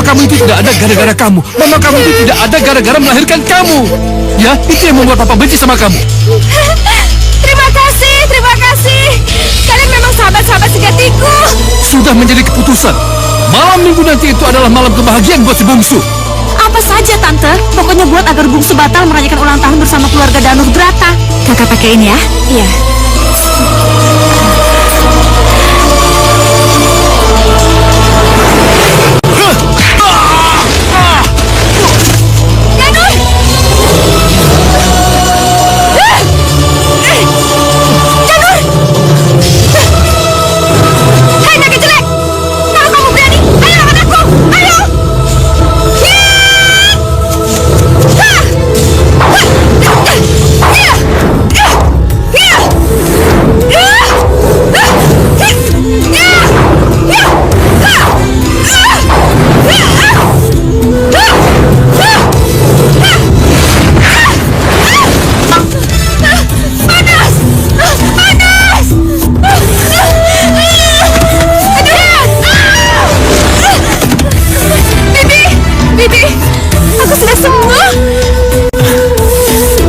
kamu itu tidak ada gara-gara kamu. Mama kamu itu tidak ada gara-gara melahirkan kamu. Ya, itu yang membuat papa benci sama kamu. Terima kasih, terima kasih. Kalian memang sahabat-sahabat sejatiku. Sudah menjadi keputusan. Malam minggu nanti itu adalah malam kebahagiaan buat si bungsu. Apa saja, Tante. Pokoknya buat agar bungsu batal merayakan ulang tahun bersama keluarga Danur Brata. Kakak pakai ini ya? Iya.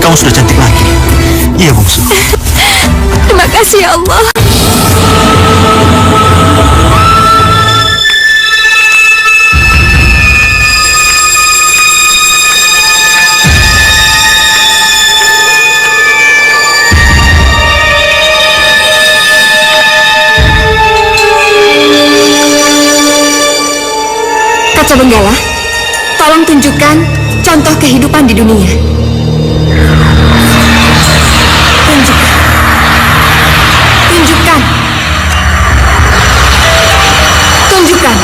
Kamu sudah cantik lagi. Iya, bungsu. Terima kasih ya Allah. Kaca Benggala, tolong tunjukkan contoh kehidupan di dunia. Tunjukkan. Tunjukkan.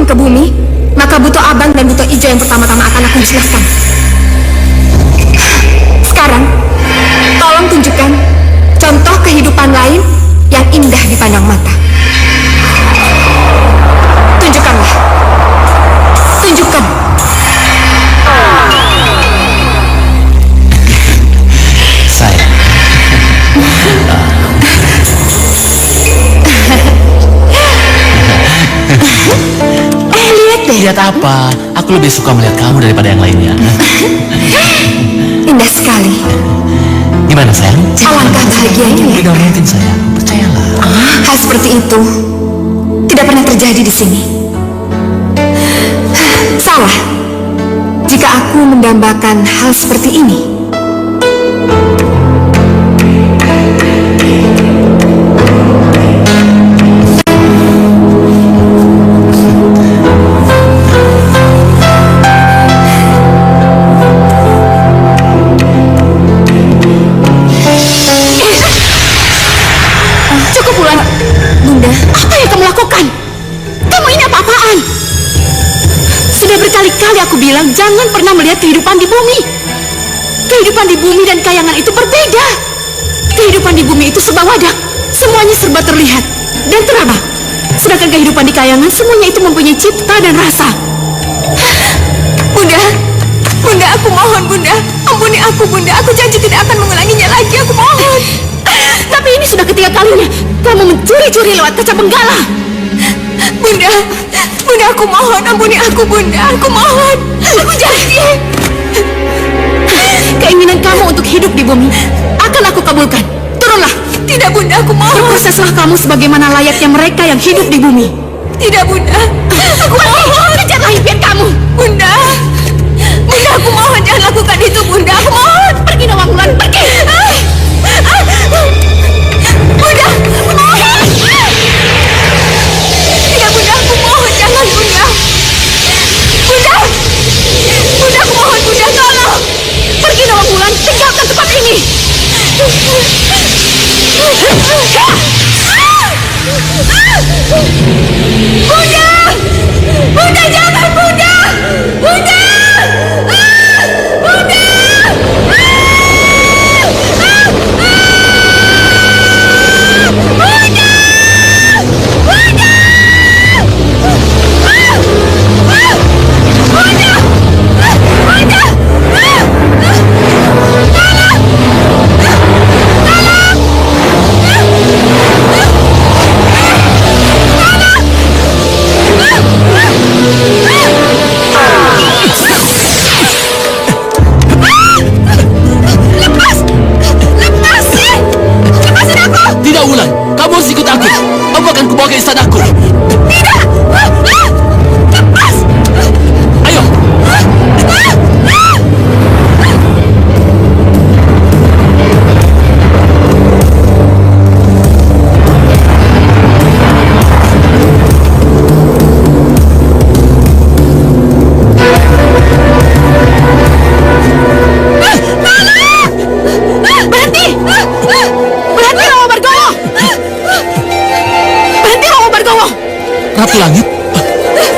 Ke bumi, maka Buto Abang dan Buto Ijo yang pertama-tama akan aku musnahkan. Sekarang, tolong tunjukkan contoh kehidupan lain yang indah dipandang mata. Tunjukkanlah. Tunjukkan. Saya. Lihat apa? Aku lebih suka melihat kamu daripada yang lainnya. Indah sekali. Gimana, sayang? Alangkah bahagianya. Tidak mungkin, sayang. Percayalah. Hal seperti itu tidak pernah terjadi di sini. Salah jika aku mendambakan hal seperti ini. Cukup, Wulan. jangan pernah melihat kehidupan di bumi. Kehidupan di bumi dan kayangan itu berbeda. Kehidupan di bumi itu serba wadah, semuanya serba terlihat dan teraba. Sedangkan kehidupan di kayangan semuanya itu mempunyai cipta dan rasa. Bunda, Bunda, aku mohon Bunda, ampuni aku Bunda. Aku janji tidak akan mengulanginya lagi, aku mohon. Tapi ini sudah ketiga kalinya kamu mencuri-curi lewat kaca benggala. Bunda, Bunda, aku mohon, ampuni aku Bunda, aku mohon. Aku janji. Keinginan kamu untuk hidup di bumi akan aku kabulkan. Turunlah. Tidak Bunda, aku mohon. Berproseslah kamu sebagaimana layaknya mereka yang hidup di bumi. Tidak Bunda, aku mohon. Kejarlah impian kamu. Bunda, Bunda, aku mohon jangan lakukan itu Bunda, aku mohon. Pergi Nawangwulan, pergi. Bunda, aku mohon. Tidak Bunda, aku mohon jangan Bunda. Bunda, Bunda, aku mohon Bunda, tolong. Pergi Nawangwulan, tinggalkan tempat ini. Bunda! Bunda, jangan Bunda! Bunda! Bunda! ke istanaku. Tidak! Lepas! Ayo. Berhenti! Berhenti, Romo Bargowo! Berhenti, Romo Bargowo! Ratu Langit?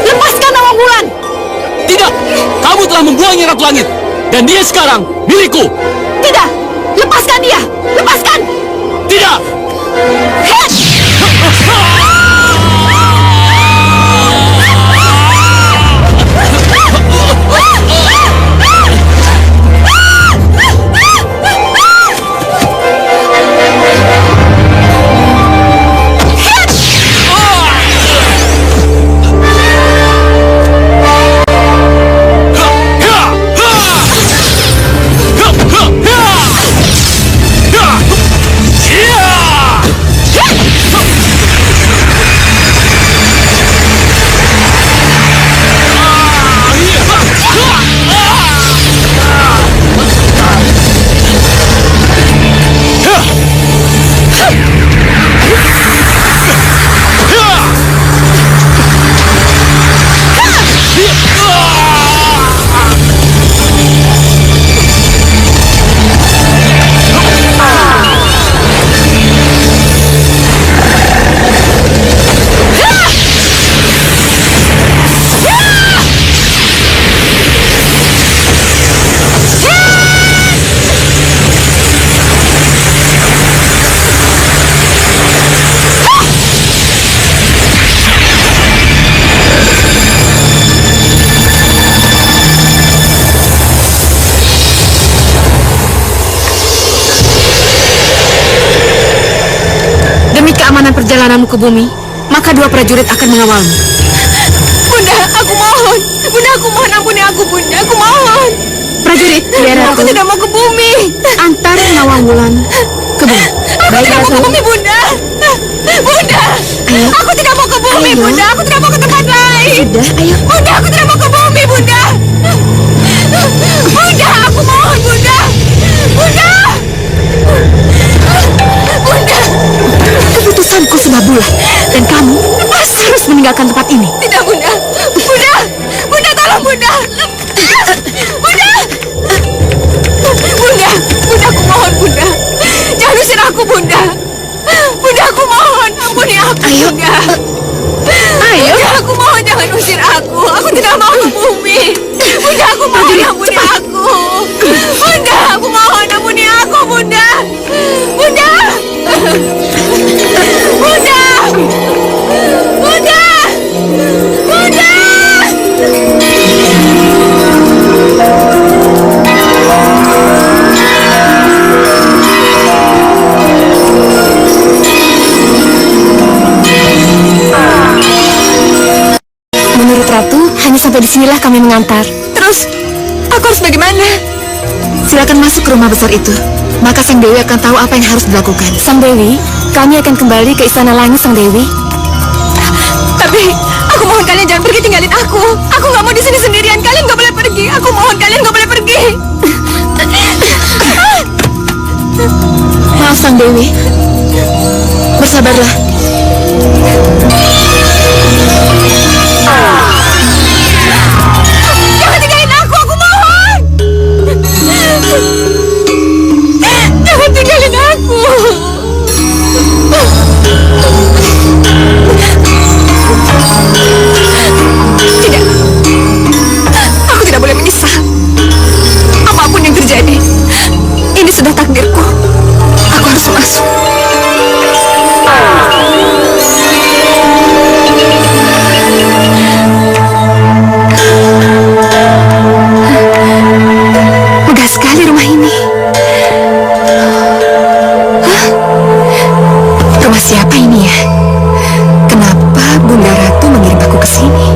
Lepaskan Nawangwulan! Tidak! Kamu telah membuangnya, Ratu Langit. Dan dia sekarang milikku. Tidak! Lepaskan dia! Lepaskan! Tidak! Keamanan perjalananmu ke bumi, maka dua prajurit akan mengawalmu. Bunda, aku mohon. Bunda, aku mohon, ampuni aku, Bunda. Aku mohon. Prajurit, biar aku tidak mau ke bumi. Antar Nawangwulan ke bumi. Aku tidak mau ke bumi, Bunda. Bunda, ayo. Aku tidak mau ke bumi, ayo. Bunda. Aku tidak mau ke tempat lain. Sudah, ayo. Bunda, aku tidak mau ke bumi, Bunda. Bunda, aku mohon, Bunda. Bunda. Bunda. Keputusanku sudah bulat dan kamu harus meninggalkan tempat ini. Tidak, Bunda. Bunda. Bunda, tolong, Bunda. Bunda. Bunda. Bunda, aku mohon, Bunda. Jangan usir aku, Bunda. Bunda, aku mohon. Ampuni aku, Bunda. Bayu, aku mohon jangan usir aku. Aku tidak mau ke bumi. Bunda, aku mohon ampuni aku. Bunda, aku mohon ampuni aku, Bunda. Bunda. Bunda. Bunda. Bunda. Menurut Ratu, hanya sampai disinilah kami mengantar. Terus, aku harus bagaimana? Silakan masuk ke rumah besar itu. Maka Sang Dewi akan tahu apa yang harus dilakukan. Sang Dewi, kami akan kembali ke Istana Langit, Sang Dewi. Tapi, aku mohon kalian jangan pergi tinggalin aku. Aku nggak mau di sini sendirian. Kalian nggak boleh pergi. Aku mohon kalian nggak boleh pergi. Maaf, Sang Dewi. Bersabarlah. Jangan tinggalin aku mohon. Jangan tinggalin aku. Tidak. Aku tidak boleh menyesal. Apapun yang terjadi, ini sudah takdirku. Aku harus masuk. Megah sekali rumah ini. Hah? Rumah siapa ini ya? Kenapa Bunda Ratu mengirim aku ke sini?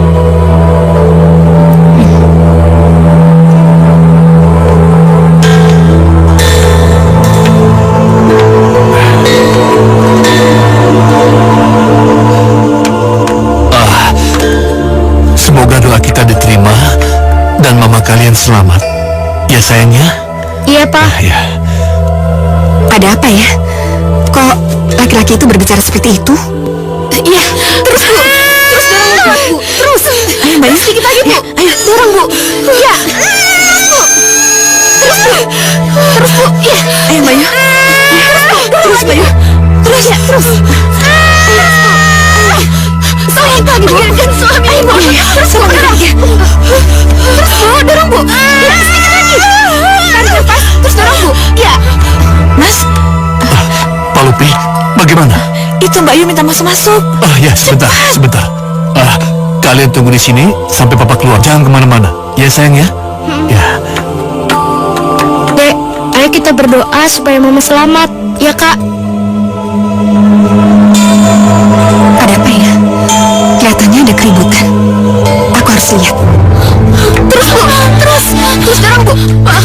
Semoga doa kita diterima dan mama kalian selamat. Ya sayangnya? Iya, Pak. Ya. Ada apa ya? Kok laki-laki itu berbicara seperti itu? Iya, terus Bu. Terus dorong Bu. Terus. Ayo Bayu, sedikit lagi Bu. Ayo, dorong Bu. Iya. Terus Bu. Terus Bu. Terus Bu. Iya. Ayo Bayu. Terus Bayu. Terus ya, terus. Sayang lagi Bu. Biarkan suami. Ayo Bu. Terus Bu, dorong. Terus Bu, dorong Bu. Iya, sedikit lagi. Tarik nafas, terus dorong Bu. Iya. Mas. Pak Lupi, bagaimana? Itu Mbak Yu minta masuk-masuk. Ya, sebentar. Kalian tunggu di sini sampai papa keluar. Jangan kemana-mana. Ya sayang ya? Ya. Dek, ayo kita berdoa supaya Mama selamat. Ya, Kak. Ada apa ya? Kelihatannya ada keributan. Aku harus lihat. Terus Bu, terus dorong Bu.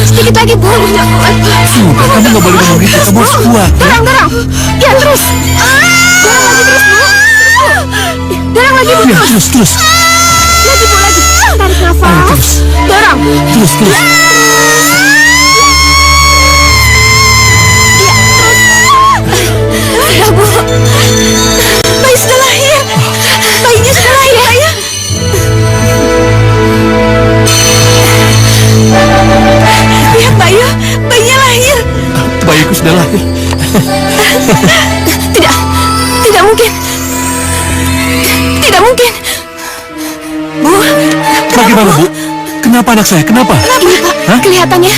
Sedikit lagi Bu. Sudah, kamu nggak boleh ngomong gitu. Kamu harus kuat. Dorong. Ya, terus. Dorong lagi terus Bu. Dorong lagi Bu. Ya, terus. Lagi Bu, lagi. Tarik nafas. Dorong. Terus. Ya Bu. Bayi sudah lahir. Bayinya sudah lahir ya. Lihat Bayu, bayinya lahir. Bayiku sudah lahir. Tidak mungkin. Tidak mungkin. Bu, Bagaimana Bu? Kenapa anak saya? Kenapa? Iya Pak, Hah? kelihatannya.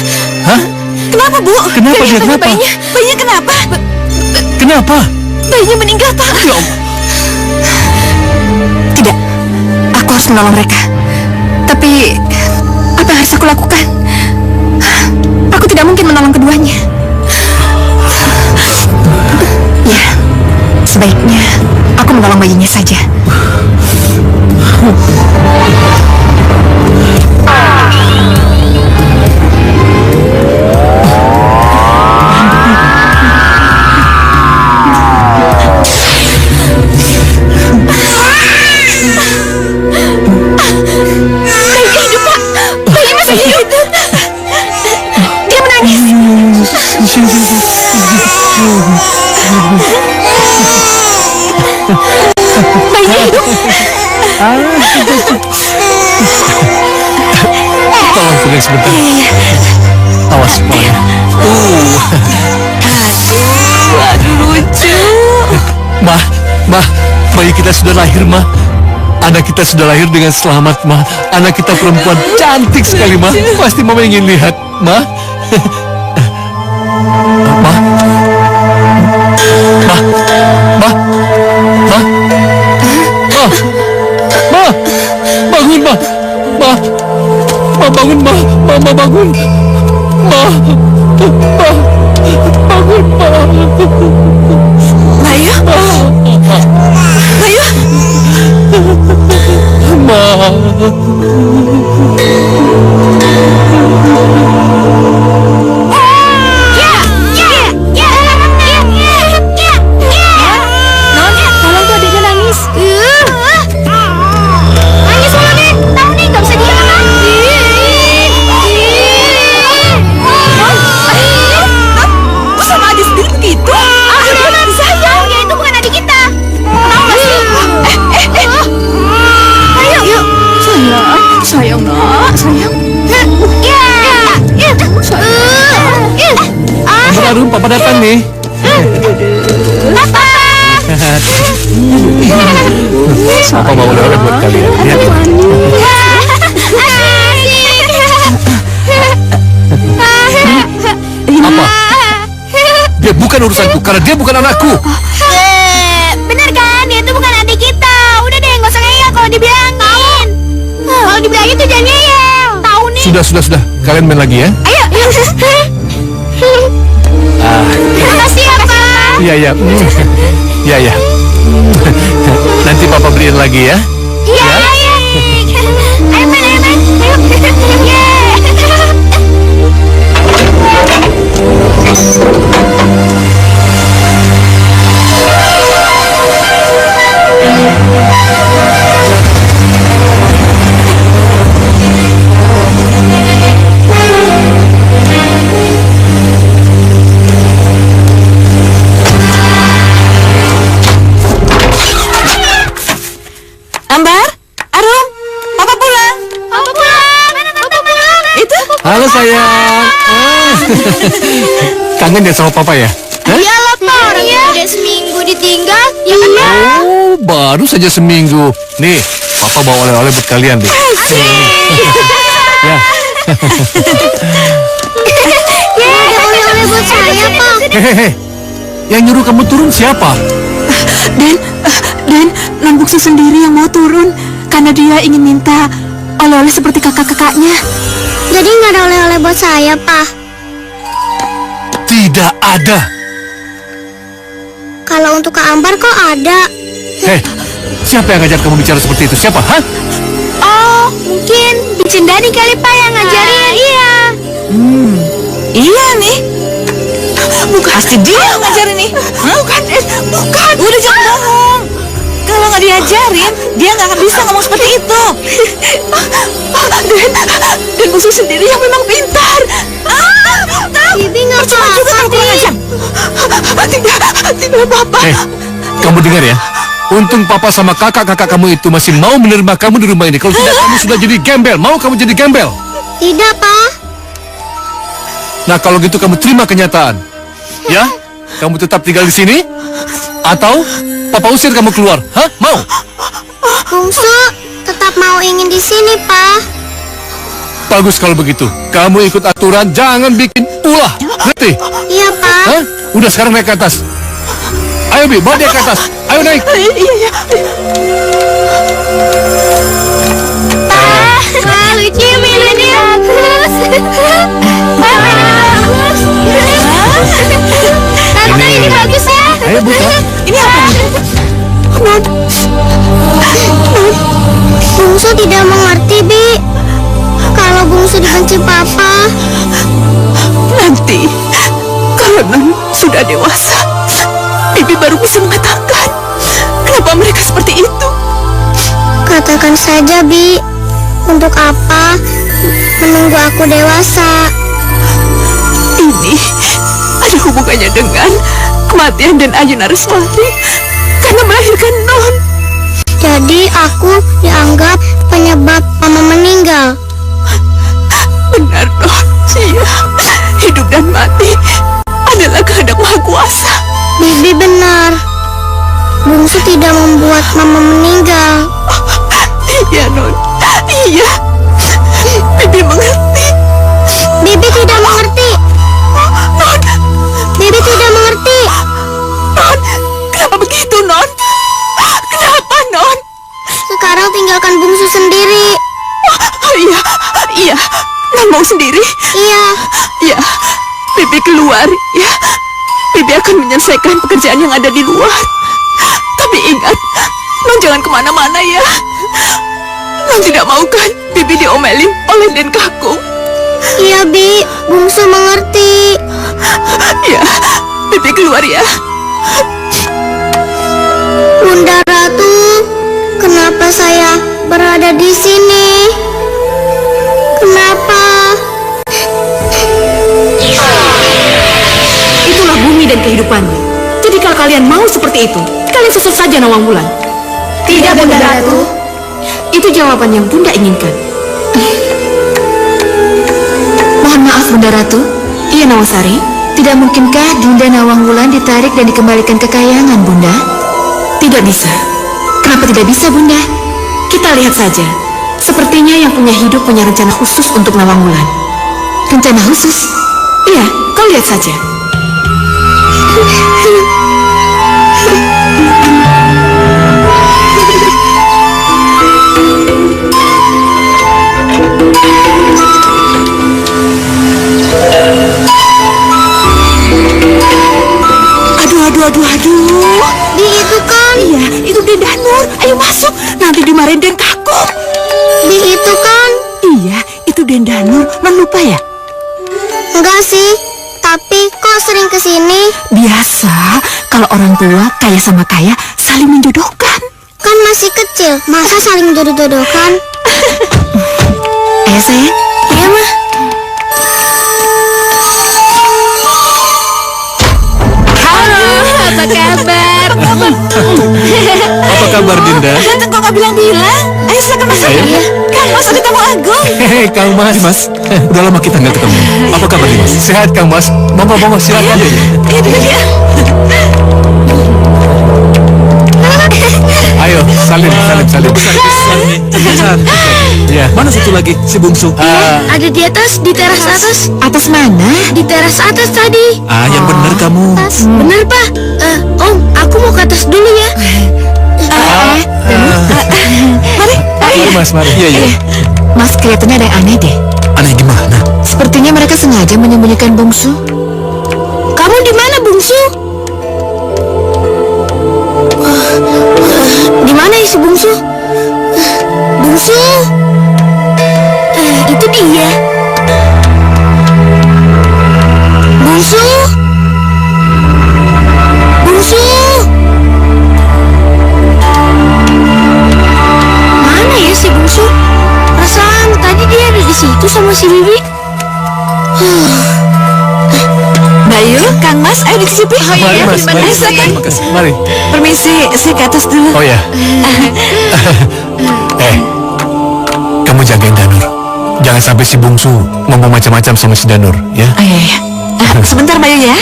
Hah? Kenapa Bu? Kenapa dia? Kelihatannya Kenapa? Bayinya kenapa? Kenapa? Bayinya meninggal Pak. Ya Allah. Tidak, aku harus menolong mereka. Tapi, apa yang harus aku lakukan? Aku tidak mungkin menolong keduanya. Ya, sebaiknya aku menolong bayinya saja. Bayinya hidup. Tolong pegang sebentar. Awas kepalanya. Aduh lucu. Ma, bayi kita sudah lahir, Ma. Anak kita sudah lahir dengan selamat, Ma. Anak kita perempuan cantik sekali, Ma. Pasti Mama ingin lihat, Ma. Ma. Ma. Ma. Ma. Ma. Ma. Bangun, Ma. Ma. Ma, bangun, Ma. Mama bangun. Ma. Ma. Bangun, Ma. Maya? Maya? Ma. Non, tolong tuh adiknya nangis. Nangis mulu nih, tahu nih gak bisa diam kan? Non, sama adik sendiri begitu? Dia nangis sayang, dia itu bukan adik kita. Tahu gak sih? Ayo, yuk. Sayang nak, sayang. Amber Arum, Papa datang nih. Papa mau oleh-oleh buat kalian. Lihat. Apa? Dia bukan urusanku karena dia bukan anakku. Bener kan? Dia itu bukan adik kita. Udah deh, nggak usah ngeyel kalau dibilangin. Kalau dibilangin tuh jangan ngeyel. Tahu nih. Sudah. Kalian main lagi ya? Ayo. Terima kasih ya, Pak. Iya. Iya. Nanti Papa beliin lagi ya. Iya. Ayo main. Ambar, Arum, Papa pulang. Itu? Halo sayang. Kangen ya sama Papa ya? Iyalah, Pak. Orang udah seminggu ditinggal, ya kan, Pak? Oh, baru saja seminggu. Nih, Papa bawa oleh-oleh buat kalian deh. Ya. Ada oleh-oleh buat saya, Pak. Hehehe. Yang nyuruh kamu turun siapa? Dan Non Bungsu sendiri yang mau turun karena dia ingin minta oleh-oleh seperti kakak-kakaknya. Jadi nggak ada oleh-oleh buat saya, Pak. Tidak ada. Kalau untuk Kak Ambar kok ada. Hei, siapa yang ngajar kamu bicara seperti itu? Siapa? Hah? Oh, mungkin Bicin Dani kali, Pak, yang ngajarin. Iya. Iya nih. Bukan. Pasti dia yang ngajarin nih. Bukan. Udah jangan bohong. Kalau nggak diajarin, dia nggak akan bisa ngomong seperti itu. Dan Bungsu sendiri yang memang pintar. Bibi nggak apa-apa, Tidak apa-apa. Hei, kamu dengar ya? Untung Papa sama kakak-kakak kamu itu masih mau menerima kamu di rumah ini. Kalau tidak, kamu sudah jadi gembel. Mau kamu jadi gembel? Tidak, Pak. Nah, kalau gitu kamu terima kenyataan. Ya? Kamu tetap tinggal di sini? Atau Papa usir kamu keluar? Hah? Mau? Bungsu tetap mau ingin di sini, Pak. Bagus kalau begitu. Kamu ikut aturan, jangan bikin ulah. Ngerti? Iya, Pak. Hah? Udah sekarang naik ke atas. Ayo, Bi, bawa dia ke atas. Ayo naik. Iya. Pak, lucu mainannya bagus. Tante, ini bagus ya. Ayo, buka. Ini apa? Bungsu tidak mengerti, Bi. Kalau Bungsu dibenci Papa. Nanti kalau Non sudah dewasa, Bibi baru bisa mengatakan kenapa mereka seperti itu. Katakan saja, Bi. Untuk apa menunggu aku dewasa? Ini ada hubungannya dengan kematian dan Ayu Nareswari karena melahirkan Non. Jadi aku dianggap penyebab Mama meninggal. Benar, Non. Iya, hidup dan mati adalah kehendak Maha Kuasa. Bibi benar. Bungsu tidak membuat Mama meninggal. Ya, Non. Iya. Bibi mengerti. Bibi tidak mengerti. Non. Bibi tidak mengerti. Non. Kenapa begitu, Non? Kenapa, Non? Sekarang tinggalkan bungsu sendiri. Oh, iya. Iya. Non mau sendiri? Iya. Ya. Bibi keluar, ya. Bibi akan menyelesaikan pekerjaan yang ada di luar. Tapi ingat, Non jangan kemana-mana ya. Non tidak mau kan Bibi diomelin oleh Den Kakung. Iya, Bi. Bungsu mengerti. Ya, Bibi keluar ya. Bunda Ratu, kenapa saya berada di sini? Kenapa? Itulah bumi dan kehidupannya. Jadi kalau kalian mau seperti itu, kalian susul saja Nawangwulan. Tidak, Bunda Ratu. Itu jawaban yang Bunda inginkan. Mohon maaf, Bunda Ratu. Iya, Nawasari. Tidak mungkinkah Dinda Nawangwulan ditarik dan dikembalikan ke kayangan, Bunda? Tidak bisa. Kenapa tidak bisa, Bunda? Kita lihat saja. Sepertinya yang punya hidup punya rencana khusus untuk Nawangwulan. Rencana khusus? Iya, kau lihat saja. Aduh. Di itu kan? Iya, itu Den Danur. Ayo masuk, nanti dimarahin Den Kakung. Di itu kan? Iya, itu Den Danur. Non lupa ya? Enggak sih. Tapi kok sering kesini? Biasa, kalau orang tua kaya sama kaya saling menjodohkan. Kan masih kecil. Masa saling jodoh-jodohkan? Ayo sayang. Iya, Mah. Apa kabar? Apa kabar, Dinda? Kok nggak bilang-bilang? Ayo silakan masuk. Ayo. Kang Mas ada tamu agung. Hei, Kang Mas. Dimas, udah lama kita nggak ketemu. Apa kabar, Dimas? Sehat, Kang Mas. Monggo, silakan. Iya, duduk ya. Ayo, salim. Ya. Mana satu lagi, si bungsu? Ada di atas, di teras atas. Atas mana? Di teras atas tadi. Yang bener kamu. Bener, Pak. Om, aku mau ke atas dulu ya. Mari. Mari, Mas, mari. Iya. Mas, kelihatannya ada yang aneh deh. Aneh gimana? Sepertinya mereka sengaja menyembunyikan bungsu. Kamu di mana, Bungsu? Di mana isi Bungsu? Bungsu? Itu dia. Bungsu? Bungsu? Mana ya si Bungsu? Perasaan tadi dia ada di situ sama si Bibi. Bayu, Kang Mas, ayo dicicipi. Mari, Mas. Mari. Ayo silakan. Makasih. Mari. Permisi, saya ke atas dulu. Oh ya. Kamu jagain Danur. Jangan sampai si bungsu ngomong macam-macam sama si Danur, ya. Iya. Sebentar, Bayu ya.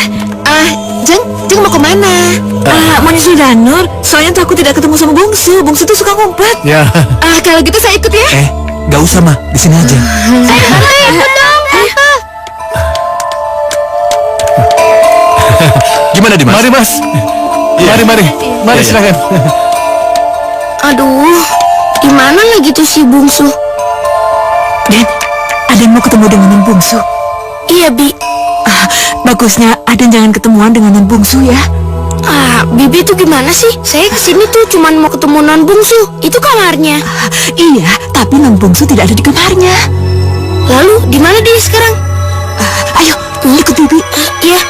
Jeng mau kemana? Mau nyusul Danur. Soalnya tuh aku tidak ketemu sama Bungsu. Bungsu tuh suka ngumpet. Ya. Kalau gitu saya ikut ya. Gak usah, mah. Di sini aja. Ikut dong, Gimana, Dimas? Mari, Mas. Mari. Mari, Iya. silakan. Aduh, di mana lagi tuh si Bungsu? Den, Aden mau ketemu dengan Non Bungsu. Iya, Bi. Bagusnya Aden jangan ketemuan dengan Non Bungsu ya. Bibi tuh gimana sih? Saya kesini tuh cuman mau ketemu Non Bungsu. Itu kamarnya. Iya, tapi Non Bungsu tidak ada di kamarnya. Lalu di mana dia sekarang? Ayo, ikut Bibi. Iya.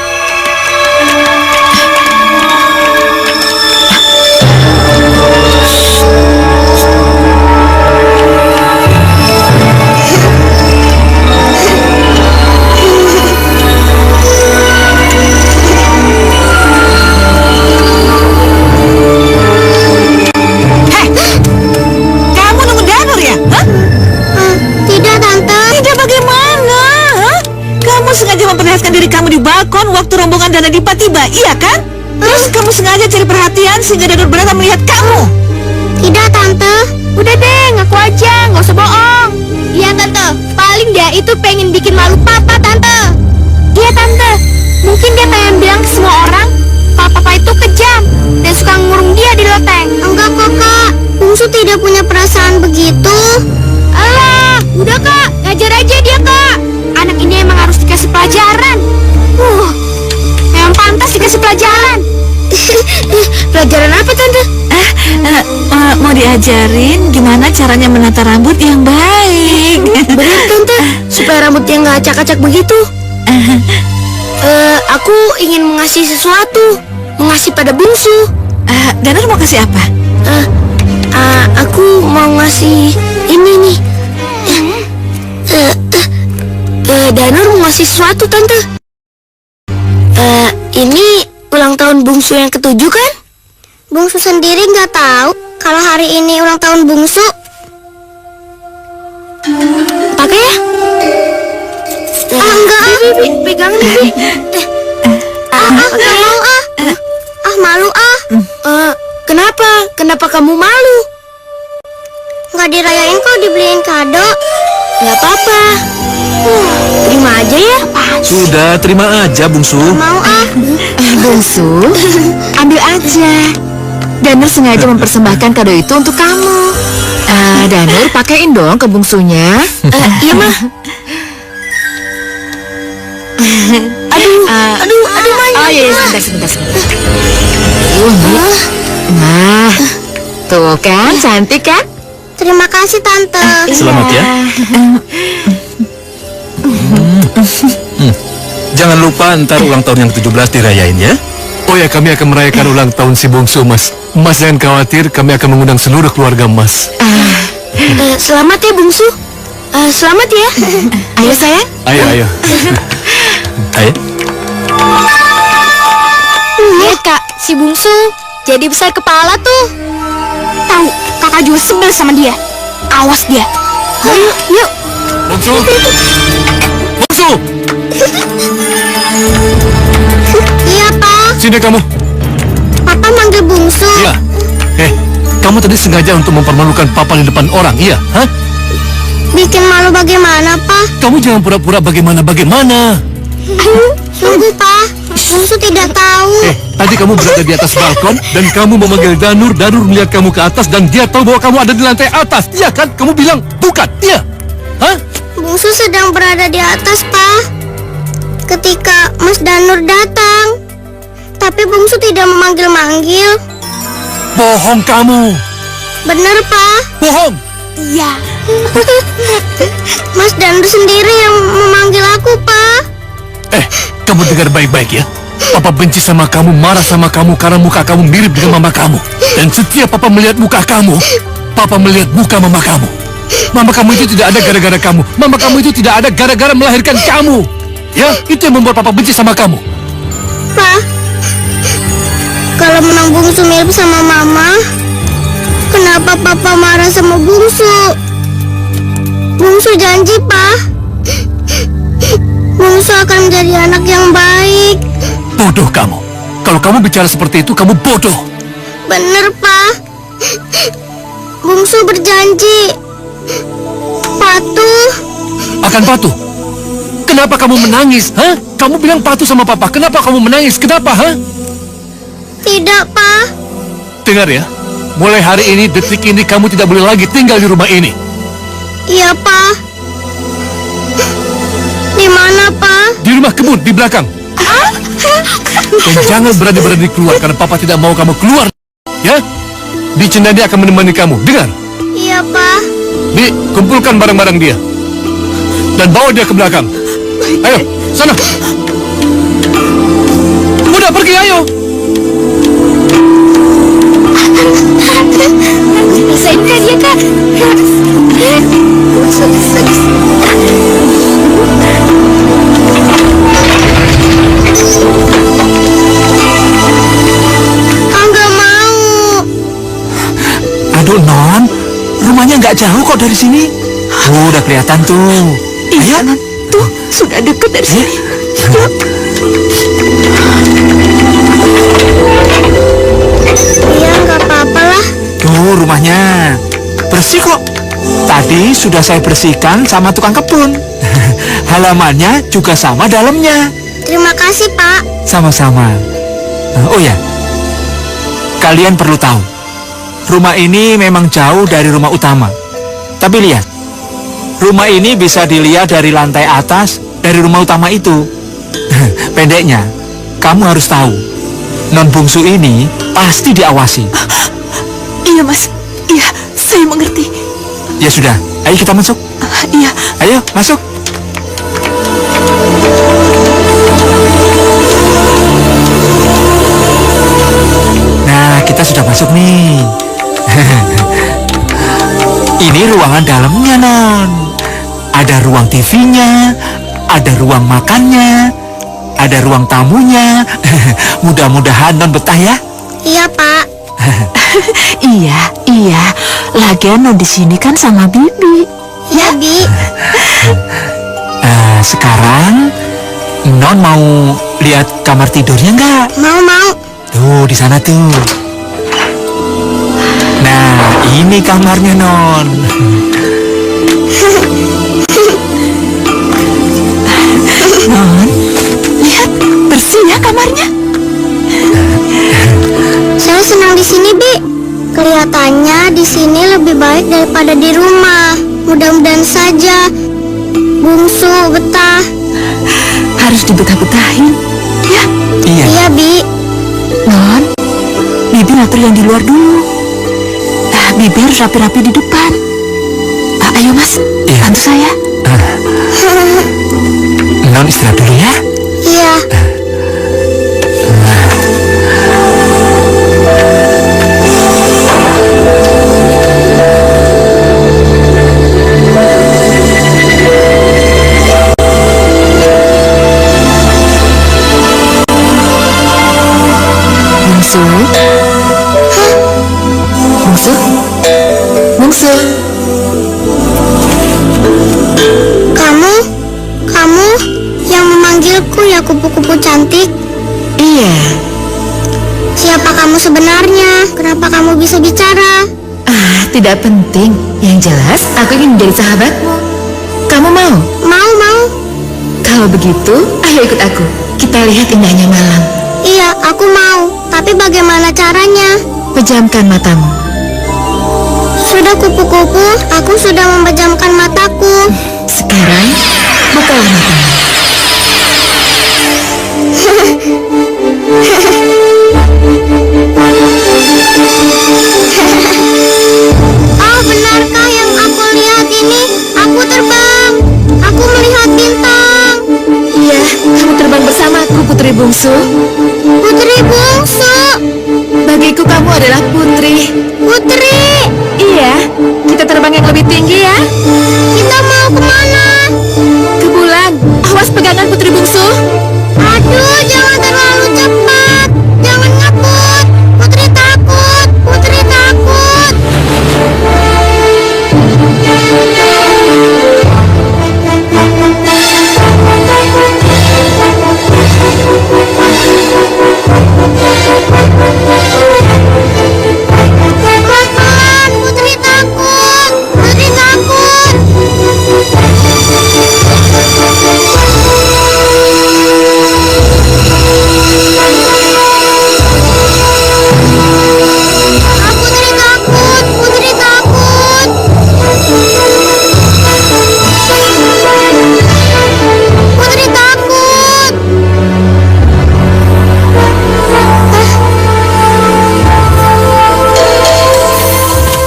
Kamu nunggu Danur ya? Tidak, Tante. Tidak bagaimana? Kamu sengaja memperlihatkan diri kamu di balkon waktu rombongan Dana Dipa tiba, iya kan? Terus kamu sengaja cari perhatian sehingga Danur berata melihat kamu. Tidak, Tante. Udah deh, ngaku aja, nggak usah bohong. Iya tante, paling dia itu pengen bikin malu papa tante. Iya tante, mungkin dia pengen bilang ke semua orang papa itu kejam dan suka ngurung dia di loteng. Enggak kok kak, Bungsu tidak punya perasaan begitu. Alah, udah kak, ngajar aja dia kak. Anak ini emang harus dikasih pelajaran. Memang pantas dikasih pelajaran. Pelajaran apa tante? Mau diajarin gimana caranya menata rambut yang baik. Benar tante, supaya rambutnya nggak acak-acak begitu. Aku ingin mengasih sesuatu, mengasih pada Bungsu. Danur mau kasih apa? Aku mau ngasih ini nih. Danur mau ngasih sesuatu tante. Ini ulang tahun Bungsu yang ke-7 kan? Bungsu sendiri nggak tahu kalau hari ini ulang tahun Bungsu. Pakai ya? Enggak. Bibi, pegang nih. Enggak mau malu Kenapa? Kenapa kamu malu? Nggak dirayain kok, dibeliin kado. Nggak apa-apa. Terima aja ya. Sudah, terima aja, Bungsu. Mau Bungsu, ambil aja. Danur sengaja mempersembahkan kado itu untuk kamu. Danur, pakein dong ke bungsunya. Iya mah. Aduh, Oh iya, sebentar. Nah, tuh kan, cantik kan? terima kasih tante. Selamat ya. Jangan lupa ntar ulang tahun yang ke-17 dirayain ya. Oh ya, kami akan merayakan ulang tahun si Bungsu, Mas. Mas jangan khawatir, kami akan mengundang seluruh keluarga Mas. Selamat ya Bungsu. Selamat ya. Ayo sayang. Ayo. Ayo. Lihat kak, si Bungsu jadi besar kepala tuh. Tahu, kakak juga sebel sama dia. Awas dia. Yuk. Bungsu! Bungsu! Iya pak. Sini kamu. Papa manggil Bungsu. Iya. Kamu tadi sengaja untuk mempermalukan Papa di depan orang, iya? Hah? Bikin malu bagaimana pak? Kamu jangan pura-pura bagaimana-bagaimana. Sungguh pak, Bungsu tidak tahu. Tadi kamu berada di atas balkon dan kamu memanggil Danur. Danur melihat kamu ke atas dan dia tahu bahwa kamu ada di lantai atas. Iya kan? Kamu bilang bukan, iya? Hah? Bungsu sedang berada di atas pak, ketika Mas Danur datang. Tapi Bungsu tidak memanggil-manggil. Bohong kamu. Benar pak? Bohong. Iya. Mas Danur sendiri yang memanggil aku pak. Kamu dengar baik-baik ya. Papa benci sama kamu, marah sama kamu karena muka kamu mirip dengan mama kamu. Dan setiap Papa melihat muka kamu, Papa melihat muka mama kamu. Mama kamu itu tidak ada gara-gara kamu. Mama kamu itu tidak ada gara-gara melahirkan kamu. Ya, itu yang membuat Papa benci sama kamu. Pak, kalau memang Bungsu mirip sama Mama, kenapa Papa marah sama Bungsu? Bungsu janji, Pak. Bungsu akan menjadi anak yang baik. Bodoh kamu. Kalau kamu bicara seperti itu, kamu bodoh. Bener, Pak. Bungsu berjanji patuh. Akan patuh. Kenapa kamu menangis? Hah? Kamu bilang patuh sama Papa. Kenapa kamu menangis? Kenapa, hah? Tidak, Pak. Dengar ya. Mulai hari ini, detik ini, kamu tidak boleh lagi tinggal di rumah ini. Iya, Pak. Di mana, Pak? Di rumah kebun, di belakang. Dan jangan berani-berani keluar karena Papa tidak mau kamu keluar. Ya? Di Cendani akan menemani kamu. Dengar? Iya, Pak. Di, kumpulkan barang-barang dia. Dan bawa dia ke belakang. Ayo, sana. Udah pergi, ayo. Rasain kan dia, Kak? Nggak mau. Aduh, Non. Rumahnya nggak jauh kok dari sini. Udah kelihatan tuh. Iya, Non. Tuh, sudah deket dari sini. Iya, nggak apa-apa lah. Tuh rumahnya. Bersih Tadi sudah saya bersihkan sama tukang kebun. Halamannya juga sama dalamnya. Terima kasih, Pak. Sama-sama. Oh ya, kalian perlu tahu, rumah ini memang jauh dari rumah utama. Tapi lihat, rumah ini bisa dilihat dari lantai atas dari rumah utama itu. Pendeknya, kamu harus tahu, non bungsu ini pasti diawasi. Iya, Mas. Iya, saya mengerti. Ya sudah, ayo kita masuk. Iya. Ayo, masuk. Nah, kita sudah masuk nih. Ini ruangan dalamnya, Non. Ada ruang TV-nya, ada ruang makannya, ada ruang tamunya. Mudah-mudahan Non betah ya. Iya, Pak. Iya. Lagian non di sini kan sama Bibi. Ya, Bi. Sekarang Non mau lihat kamar tidurnya nggak? Mau. Tuh, di sana tuh. Nah, ini kamarnya, Non. Non, lihat bersih ya kamarnya. Saya senang di sini, Bi. Kelihatannya di sini lebih baik daripada di rumah. Mudah-mudahan saja Bungsu betah. Harus dibetah-betahin, ya. Iya. Iya, Bi. Non, Bibi ngatur yang di luar dulu. Bibi harus rapi-rapi di depan. Ayo Mas, Iya. bantu saya. Non istirahat dulu ya. Iya. Bungsu. Kamu yang memanggilku ya, kupu-kupu cantik. Iya. Siapa kamu sebenarnya? Kenapa kamu bisa bicara? Tidak penting. Yang jelas, aku ingin menjadi sahabatmu. Kamu mau? Mau. Kalau begitu, ayo ikut aku. Kita lihat indahnya malam. Iya, aku mau. Tapi bagaimana caranya? Pejamkan matamu. Sudah kupu-kupu, aku sudah memejamkan mataku. Sekarang, bukalah matamu. Oh, benarkah yang aku lihat ini? Aku terbang. Aku melihat bintang. Iya, kamu terbang bersamaku, Putri Bungsu. Putri bungsu. Bagiku kamu adalah putri. Putri. Iya, kita terbang yang lebih tinggi ya. Kita mau kemana? Ke bulan. Awas pegangan Putri Bungsu. Aduh, jangan terlalu cepat. Jangan ngebut. Putri takut. Putri takut. Pelan-pelan, Putri takut. Putri takut. Putri takut. Putri takut. Putri takut.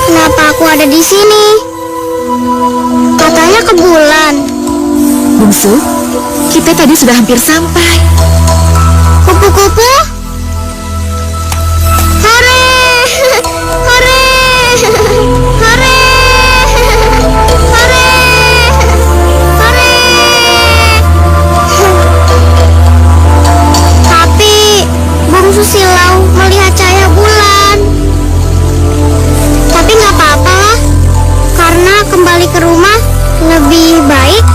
Kenapa aku ada di sini? Katanya ke bulan. Bungsu, kita tadi sudah hampir sampai. Kupu-kupu? Hore! Hore! Hore! Hore! Hore! Tapi Bungsu silau melihat cahaya bulan. Tapi nggak apa-apa lah, karena kembali ke rumah lebih baik.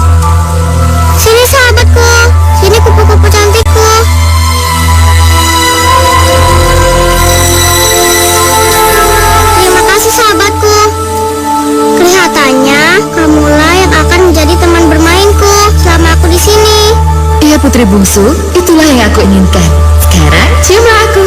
Sini sahabatku, sini kupu-kupu cantikku. bungsu, itulah yang aku inginkan. Sekarang ciumlah aku.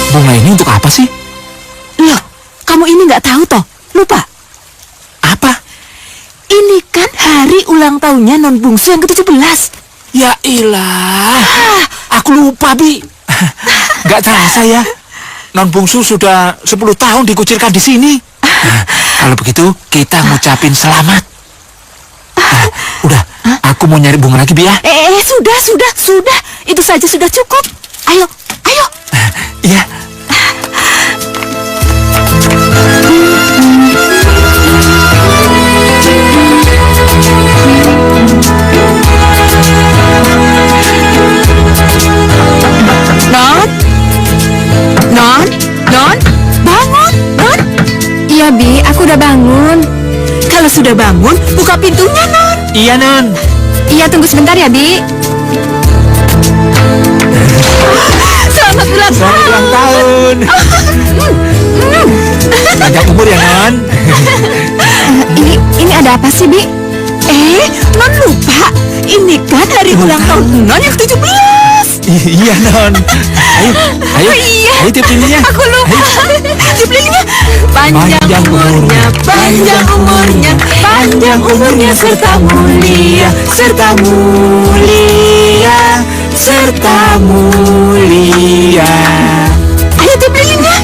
Bunga ini untuk apa sih? Loh, kamu ini nggak tahu toh? Lupa? Apa? Ini kan hari ulang tahunnya non bungsu yang ke-17. Ya ilah, aku lupa, Bi. Nggak terasa ya. Non bungsu sudah 10 tahun dikucilkan di sini. Kalau begitu, kita ngucapin selamat. Udah, aku mau nyari bunga lagi, Bi ya. Sudah. Itu saja sudah cukup. Ayo. Iya. Non, bangun, Non. Iya, Bi, aku udah bangun. Kalau sudah bangun, buka pintunya, Non. Iya, Non. Iya, tunggu sebentar ya, Bi. Selamat ulang Selamat ulang tahun. Panjang umur ya, Non. Ini ada apa sih, Bi? Non lupa. Ini kan hari ulang tahun Non yang 17. Iya, Non. Ayo, ayo tiup lilinnya. Aku lupa. Tiup lilinnya. Panjang umurnya, Panjang umurnya, panjang umurnya serta mulia, serta mulia, serta mulia. Ayo tiup lilinnya.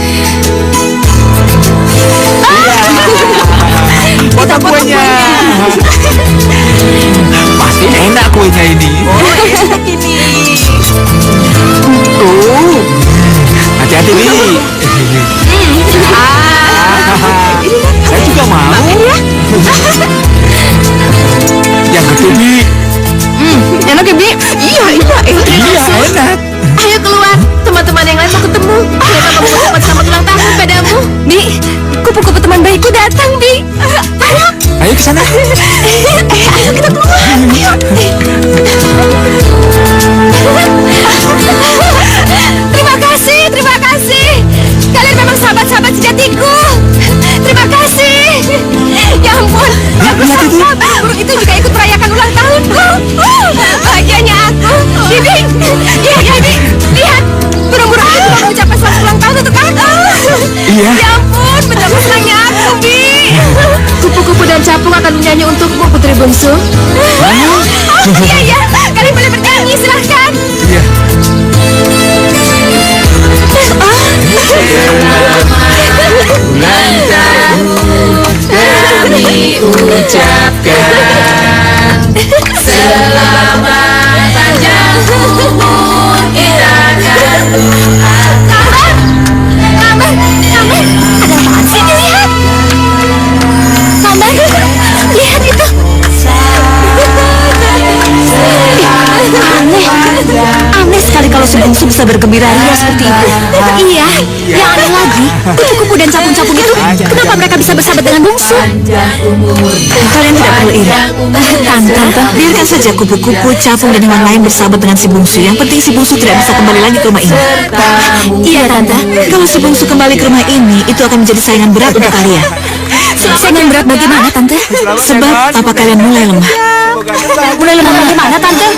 Potong kuenya. Pasti enak kuenya ini. Hati-hati, Bi. Saya juga mau. Yang gede, Bi. Enak ya, Bi? Iya, Iya, enak. Ayo keluar, teman-teman yang lain mau ketemu. Mereka mau mengucapkan selamat ulang tahun padamu. Bi, kupu-kupu teman baikku datang, Bi. Ayo. Ayo ke sana. Ayo kita keluar. Ayo. Terima kasih, terima kasih. Kalian memang sahabat-sahabat sejatiku. Terima kasih. Ya ampun, sahabat burung itu juga ikut merayakan ulang tahun. Bahagianya aku. Bibi, iya, Bibi. Lihat, burung-burung itu mau mengucapkan selamat ulang tahun untuk aku. Iya. Ya ampun, betapa senangnya aku, Bi. Kupu-kupu dan capung akan menyanyi untukmu, putri bungsu. Iya, kalian boleh bernyanyi, silahkan. Iya. Ulang tahun kami ucapkan, selamat panjang umur kita akan doakan. Kamar, ada apaan sih? Lihat. Kamar, lihat itu. Aneh sekali kalau si bungsu bisa bergembira ria seperti itu. Iya, yang aneh lagi, kupu-kupu dan capung-capung itu, kenapa mereka bisa bersahabat dengan bungsu? Kalian tidak perlu iri. Tante, biarkan saja kupu-kupu, capung, dan hewan lain bersahabat dengan si bungsu. Yang penting si bungsu tidak bisa kembali lagi ke rumah ini. Iya, Tante. Kalau si bungsu kembali ke rumah ini, itu akan menjadi saingan berat untuk kalian. Saingan berat bagaimana, Tante? Sebab papa kalian mulai lemah. Mulai lemah bagaimana, Tante?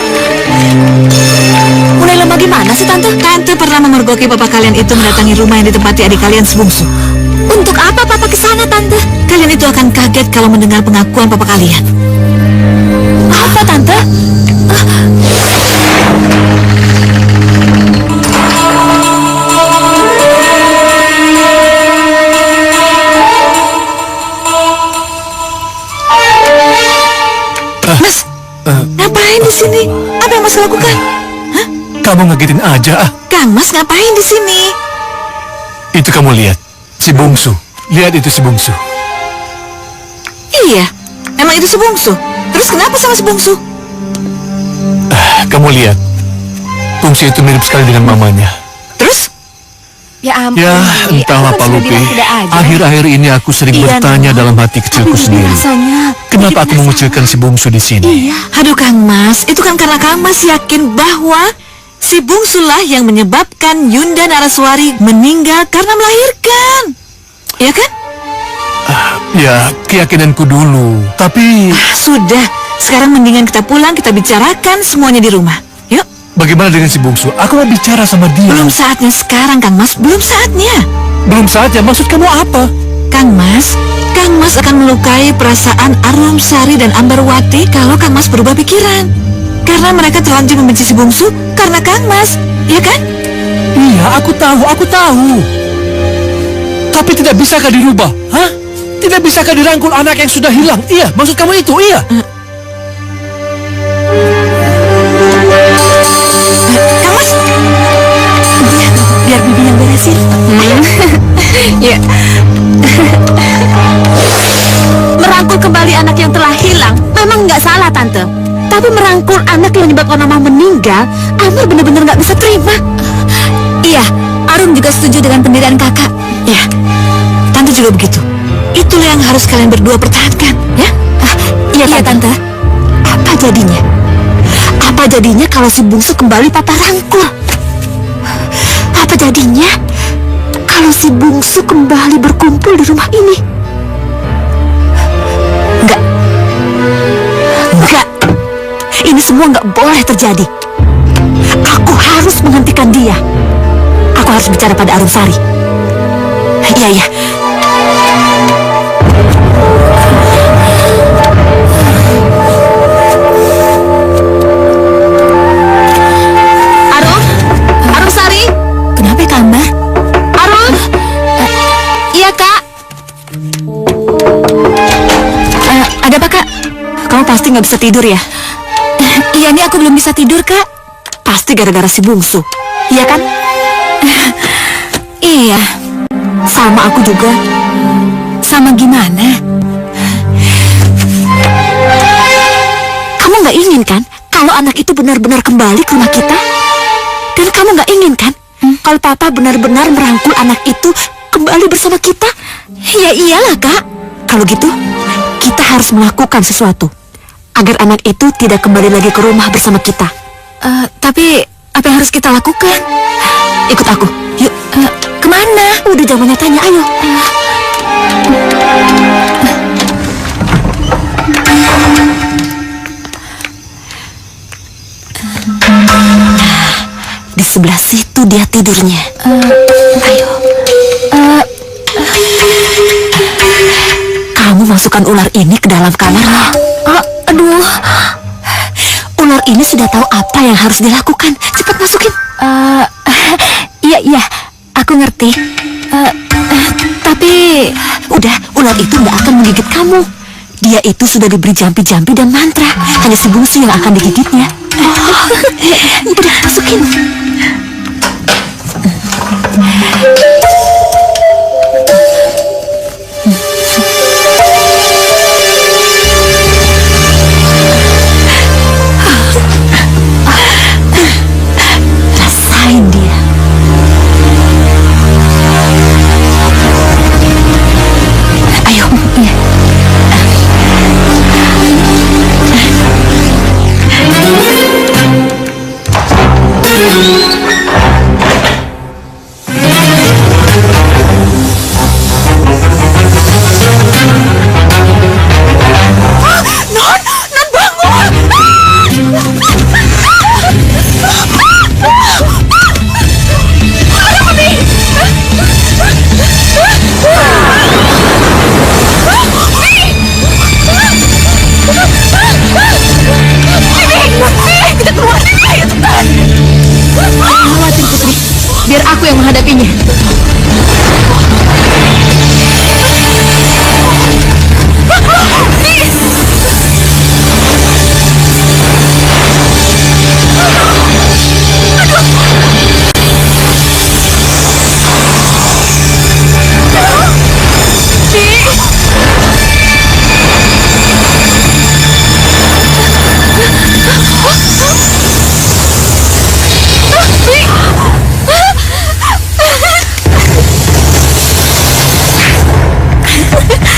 Mulai lemah gimana sih, Tante? Tante pernah memergoki papa kalian itu mendatangi rumah yang ditempati adik kalian si bungsu. Untuk apa papa ke sana, Tante? Kalian itu akan kaget kalau mendengar pengakuan papa kalian. Apa, Tante? Mas, ngapain di sini? Apa yang Mas lakukan? Kamu ngagetin aja ah. Kang Mas ngapain di sini? Itu kamu lihat, si bungsu. Lihat itu si bungsu. Iya, emang itu si bungsu. Terus kenapa sama si bungsu? Kamu lihat, bungsu itu mirip sekali dengan mamanya. Terus? Ya ampun. Ya, Bi, entahlah aku Pak kan sudah Lupi. bilang tidak aja. Akhir-akhir ini aku sering Iya, bertanya Nona. dalam hati kecilku sendiri. Rasanya. Kenapa aku mengucilkan si bungsu di sini? Iya. Aduh Kang Mas, itu kan karena Kang Mas yakin bahwa si bungsulah yang menyebabkan Yunda Naraswari meninggal karena melahirkan. Ya kan? Ya, keyakinanku dulu. Tapi Sudah, sekarang mendingan kita pulang, kita bicarakan semuanya di rumah. Yuk. bagaimana dengan si bungsu? Aku mau bicara sama dia. Belum saatnya sekarang Kang Mas, belum saatnya. Belum saatnya. Maksud kamu apa? Kang Mas akan melukai perasaan Arum Sari dan Ambarwati kalau Kang Mas berubah pikiran. Karena mereka terlanjur membenci si bungsu karena Kang Mas, ya kan? Iya, aku tahu. Tapi tidak bisakah dirubah? Hah? Tidak bisakah dirangkul anak yang sudah hilang? Iya, maksud kamu itu, iya. Kang Mas, biar Bibi yang beresin. Ya. Merangkul kembali anak yang telah hilang memang nggak salah, Tante. Tapi merangkul anak yang menyebabkan Mama meninggal, Amar benar-benar nggak bisa terima. Iya, Arum juga setuju dengan pendirian kakak. Ya, Tante juga begitu. Itulah yang harus kalian berdua pertahankan, ya? Iya, Tante. jadinya? Apa jadinya kalau si bungsu kembali papa rangkul? Apa jadinya kalau si bungsu kembali berkumpul di rumah ini? Enggak. Enggak. Ini semua enggak boleh terjadi. Aku harus menghentikan dia. Aku harus bicara pada Arumsari. Iya, iya. Arumsari? Kenapa, Kak Mbak? Arum? Iya, Kak. Ada apa, Kak? Kamu pasti nggak bisa tidur ya? Iya, nih aku belum bisa tidur, Kak. Pasti gara-gara si bungsu. Iya kan? Iya. Sama aku juga. Sama gimana? Kamu nggak ingin kan kalau anak itu benar-benar kembali ke rumah kita? Dan kamu nggak ingin kan kalau papa benar-benar merangkul anak itu kembali bersama kita? Ya iyalah, Kak. Kalau gitu, kita harus melakukan sesuatu agar anak itu tidak kembali lagi ke rumah bersama kita. Tapi apa yang harus kita lakukan? Ikut aku. Yuk. Kemana? Udah zamannya tanya, ayo. Di sebelah situ dia tidurnya. Ayo. Kamu masukkan ular ini ke dalam kamarnya. Aduh. Ular ini sudah tahu apa yang harus dilakukan. Cepat masukin. Iya, aku ngerti. Tapi udah, ular itu nggak akan menggigit kamu. Dia itu sudah diberi jampi-jampi dan mantra. Hanya si bungsu yang akan digigitnya. Udah, masukin. Rasain dia. Ayo, ya. Biar aku yang menghadapinya.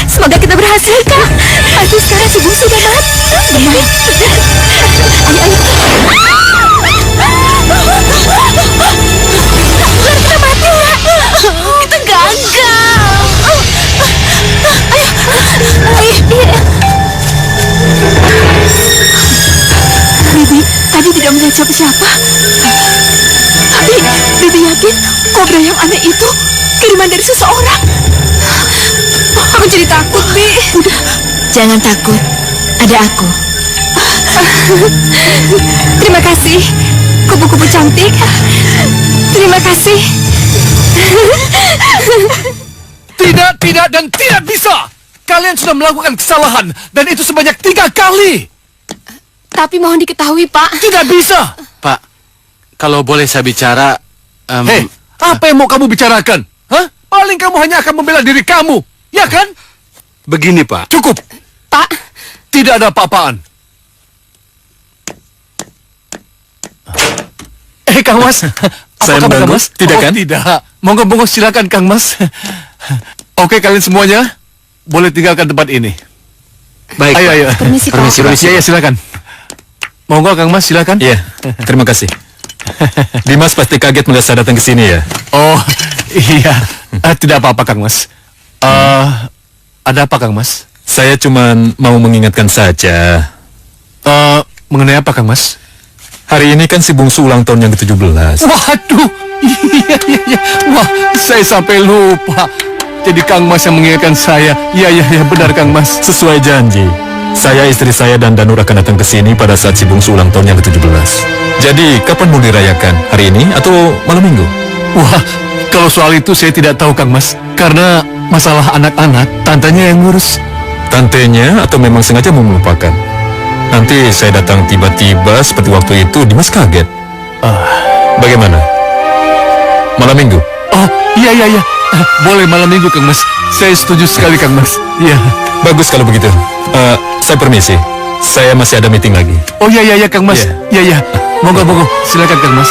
Semoga kita berhasil, Kak. Pasti sekarang si bungsu udah mati. Benar. Ayo. Kita mati, ya. Kita gagal. Ayo. Bibi tadi tidak melihat siapa-siapa. Tapi Bibi yakin kobra yang aneh itu kiriman dari seseorang. Aku jadi takut, Bi. Udah, jangan takut. Ada aku. Terima kasih, kupu-kupu cantik. Terima kasih. Tidak, dan tidak bisa. Kalian sudah melakukan kesalahan, dan itu sebanyak 3 kali. Tapi mohon diketahui, Pak. Tidak bisa. Pak, kalau boleh saya bicara... Hei, apa yang mau kamu bicarakan? Hah? Paling kamu hanya akan membela diri kamu. Ya kan? Begini, Pak. Cukup. Pak. Tidak ada apa-apaan. Kang Mas. Saya Apa kabar, Kang mengganggu? Mas? Tidak kan? Tidak. Monggo silakan, Kang Mas. Oke, kalian semuanya boleh tinggalkan tempat ini. Baik, Ayo. Permisi, Pak. Ya, silakan. Monggo Kang Mas, silakan. Iya, terima kasih. Dimas pasti kaget melihat saya datang ke sini ya. Oh, iya. Tidak apa-apa Kang Mas. Ada apa Kang Mas? Saya cuma mau mengingatkan saja. Mengenai apa Kang Mas? Hari ini kan si bungsu ulang tahun yang ke-17. Waduh, iya. Wah, saya sampai lupa. Jadi Kang Mas yang mengingatkan saya. Iya, benar Kang Mas. Sesuai janji, saya, istri saya, dan Danur akan datang ke sini pada saat si bungsu ulang tahun yang ke-17. Jadi, kapan mau dirayakan? Hari ini atau malam minggu? Wah, kalau soal itu saya tidak tahu Kang Mas. Karena masalah anak-anak, tantenya yang ngurus. Tantenya atau memang sengaja mau melupakan? Nanti saya datang tiba-tiba seperti waktu itu, Dimas kaget. Bagaimana? Malam minggu? Oh, iya. Boleh malam minggu Kang Mas. Saya setuju sekali Kang Mas. Iya. Bagus kalau begitu. Saya permisi. Saya masih ada meeting lagi. Oh iya Kang Mas. Iya. Monggo. Silakan Kang Mas.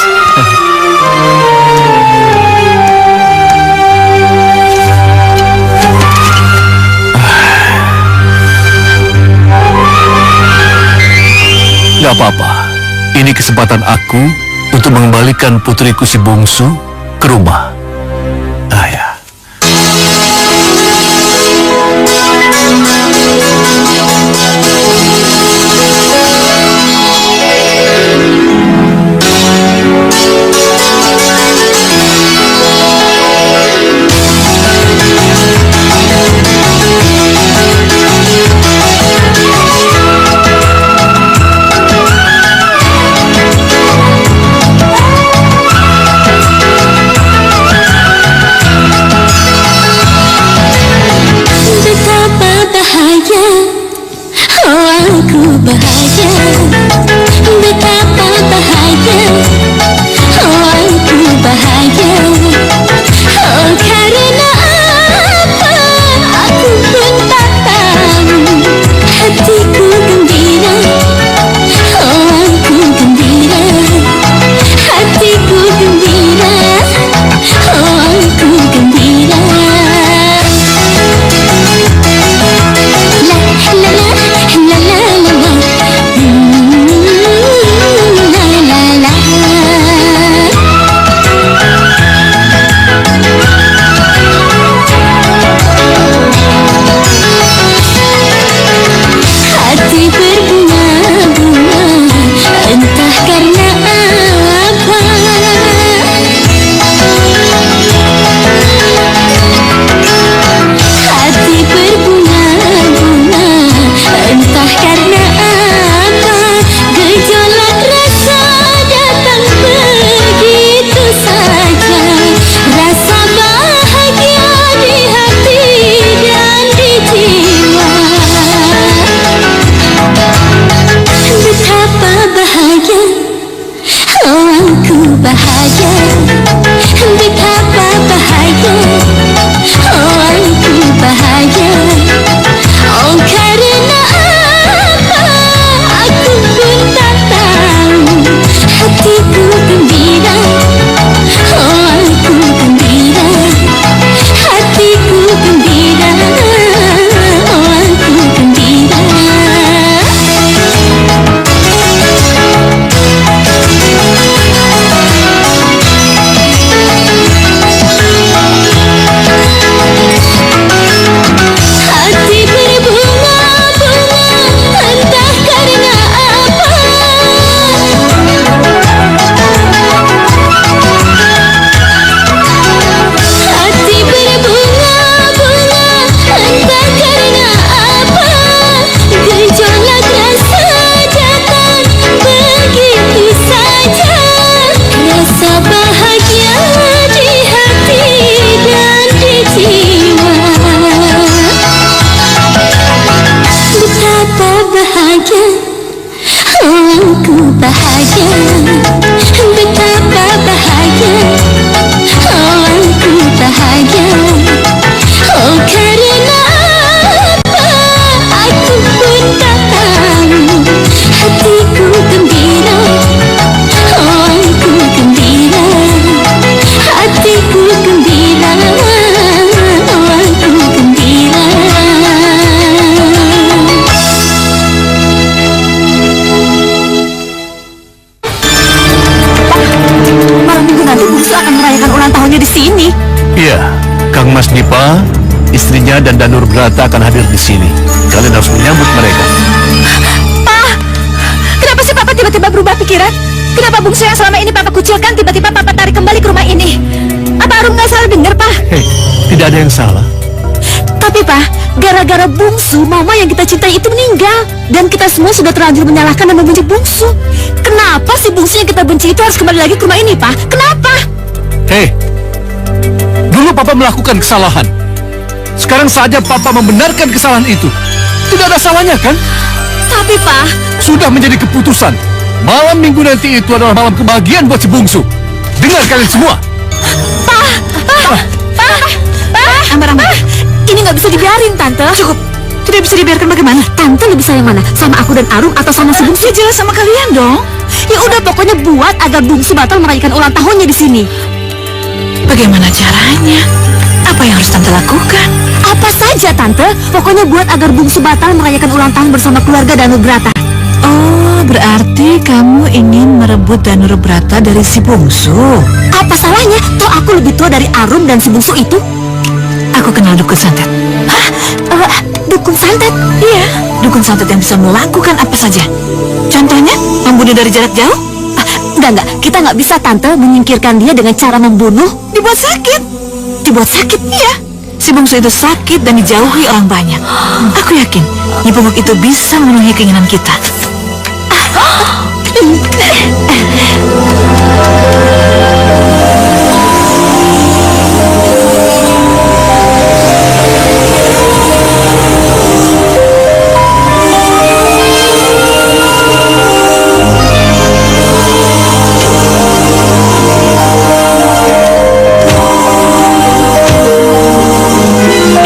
Gak apa-apa. Ini kesempatan aku untuk mengembalikan putriku si bungsu ke rumah. Ya. Kang Mas Dipa, istrinya dan Danur Brata akan hadir di sini. Kalian harus menyambut mereka. Kenapa sih Papa tiba-tiba berubah pikiran? Kenapa bungsu yang selama ini Papa kucilkan tiba-tiba Papa tarik kembali ke rumah ini? Apa Arum nggak salah dengar, Pak? Hei, tidak ada yang salah. Tapi Pak, gara-gara bungsu, Mama yang kita cintai itu meninggal. Dan kita semua sudah terlanjur menyalahkan dan membenci bungsu. Kenapa si bungsu yang kita benci itu harus kembali lagi ke rumah ini, Pak? Kenapa? Hei, dulu Papa melakukan kesalahan. Sekarang saja Papa membenarkan kesalahan itu. Tidak ada salahnya, kan? Tapi Pak, Sudah menjadi keputusan. Malam minggu nanti itu adalah malam kebahagiaan buat si bungsu. Dengar kalian semua. Ambar, ini nggak bisa dibiarin, Tante. Cukup. Tidak bisa dibiarkan bagaimana? Tante lebih sayang mana? Sama aku dan Arum atau sama si bungsu? Jelas sama kalian dong. Ya udah, pokoknya buat agar bungsu batal merayakan ulang tahunnya di sini. Bagaimana caranya? Apa yang harus Tante lakukan? Apa saja, Tante. Pokoknya buat agar bungsu batal merayakan ulang tahun bersama keluarga Danur Brata. Oh, berarti kamu ingin merebut Danur Brata dari si bungsu. Apa salahnya? Toh aku lebih tua dari Arum dan si bungsu itu. Aku kenal dukun santet. Hah? Dukun santet? Iya, dukun santet yang bisa melakukan apa saja. Contohnya, membunuh dari jarak jauh. Enggak. Kita nggak bisa, Tante, menyingkirkan dia dengan cara membunuh. Dibuat sakit. Dibuat sakit? Iya, si bungsu itu sakit dan dijauhi orang banyak. Aku yakin, Nyi Pemuk itu bisa memenuhi keinginan kita.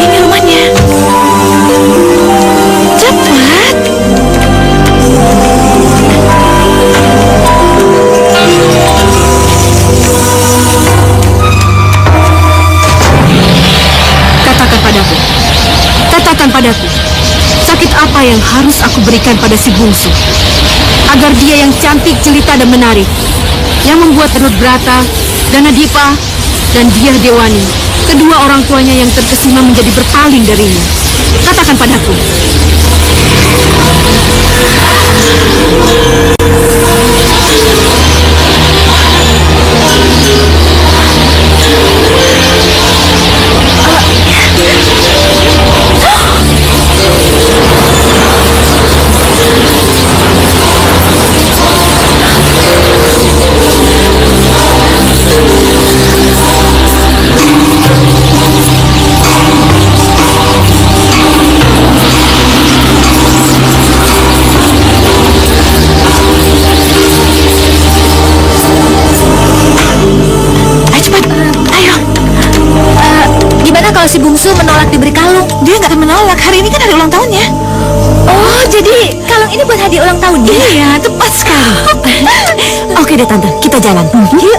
Ini rumahnya. Cepat. Katakan padaku, sakit apa yang harus aku berikan pada si bungsu agar dia yang cantik, jelita dan menarik, yang membuat Danur Brata, Dana Dipa, dan Diah Dewani, kedua orang tuanya yang terkesima menjadi berpaling darinya. Katakan padaku. Kalau si bungsu menolak diberi kalung, Dia nggak akan menolak. Hari ini kan hari ulang tahunnya. oh jadi kalung ini buat hadiah ulang tahunnya? Iya, tepat sekali. Oke deh Tante, kita jalan. Yuk.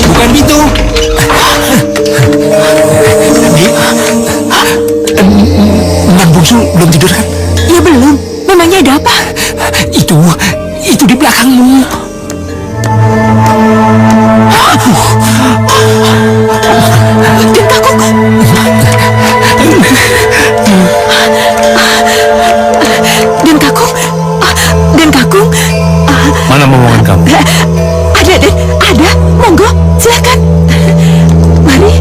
Bukan pintu. Nan bungsu belum tidur kan? Ya belum. Memangnya ada apa? Itu di belakangmu. Dan kakung. Dan kakung. Dan kakung. Mana momongan kamu? Ada, Den. Ada. Monggo, silakan. Mari.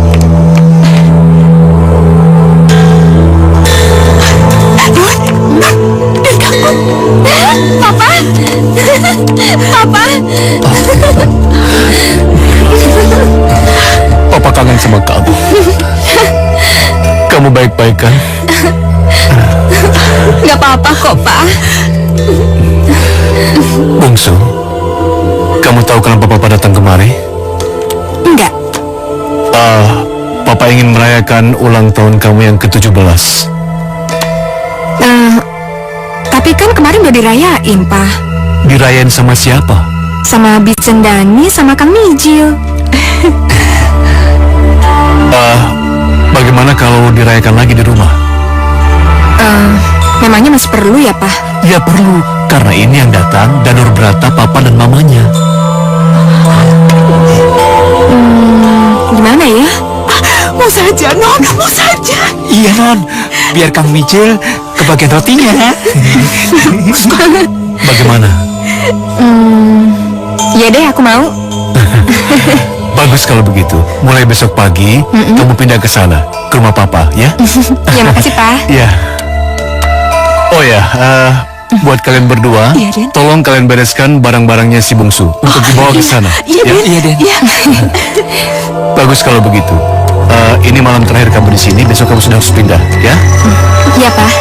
Dan kakung. Papa. Papa. Papa kangen sama kamu. Kamu baik-baik kan? Nggak apa-apa kok, Pak. Bungsu, kamu tahu kenapa Papa datang kemari? Enggak. Papa ingin merayakan ulang tahun kamu yang ke-17. Tapi kan kemarin udah dirayain, Pak. Dirayain sama siapa? Sama Bitsendani, sama Kang Mijil. Bagaimana kalau dirayakan lagi di rumah. Memangnya masih perlu ya, Pak? Ya perlu, karena ini yang datang Danur Brata, Papa dan Mamanya. Gimana ya? Mau saja, Non, mau saja. Iya, Non. Biar Kang Micil kebagian rotinya. Bagaimana? Ya deh, aku mau. Bagus kalau begitu. Mulai besok pagi, kamu pindah ke sana, ke rumah Papa, ya? Ya, makasih, Pak. Ya. Oh ya, buat kalian berdua, Iya, Den. tolong kalian bereskan barang-barangnya si bungsu untuk dibawa ke sana. Iya, ya? Den. Iya, Den. Iya. Bagus kalau begitu. Ini malam terakhir kamu di sini, besok kamu sudah harus pindah, ya? Iya, Pak.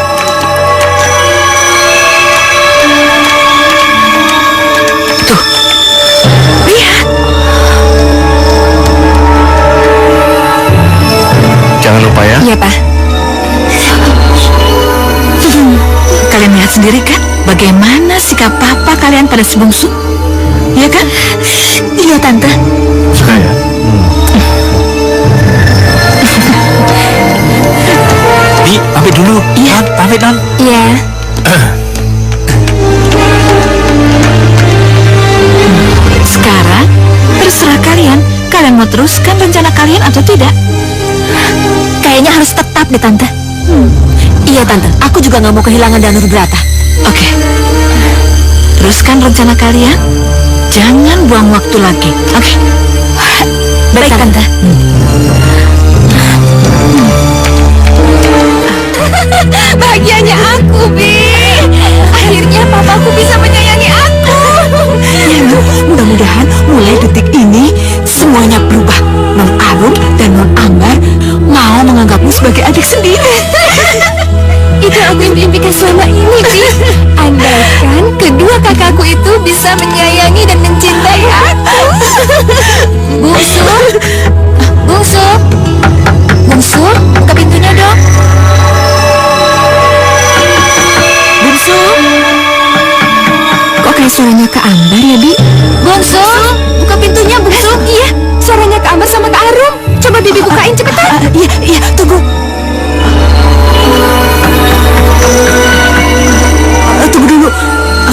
Jangan lupa ya. Iya, Pak. Kalian lihat sendiri kan bagaimana sikap papa kalian pada si bungsu? Iya kan? Iya, Tante. Suka ya? Di, pamit dulu. Iya. Non, pamit, Non. Iya. Sekarang terserah kalian. Kalian mau teruskan rencana kalian atau tidak? Kayaknya harus tetap deh, Tante. Iya, Tante. Aku juga nggak mau kehilangan Danur Brata. Oke. Teruskan rencana kalian. Jangan buang waktu lagi. Oke. Baik, Tante. Bahagianya aku, Bi. Akhirnya papaku bisa menyayangi aku. Ya, Non. Mudah-mudahan mulai detik ini semuanya berubah. Non Arum dan Non Ambar mau menganggapmu sebagai adik sendiri. Itu yang aku impikan selama ini, Bi. Andaikan kedua kakakku itu bisa menyayangi dan mencintai aku. Bungsu, Bungsu, Bungsu, buka pintunya dong. Bungsu, kok kayak suaranya Kak Ambar ya, Bi? Bungsu, buka pintunya, Bungsu. Iya, suaranya Kak Ambar sama Kak Arum. Coba Bibi bukain cepetan. Iya, iya, tunggu. Tunggu dulu.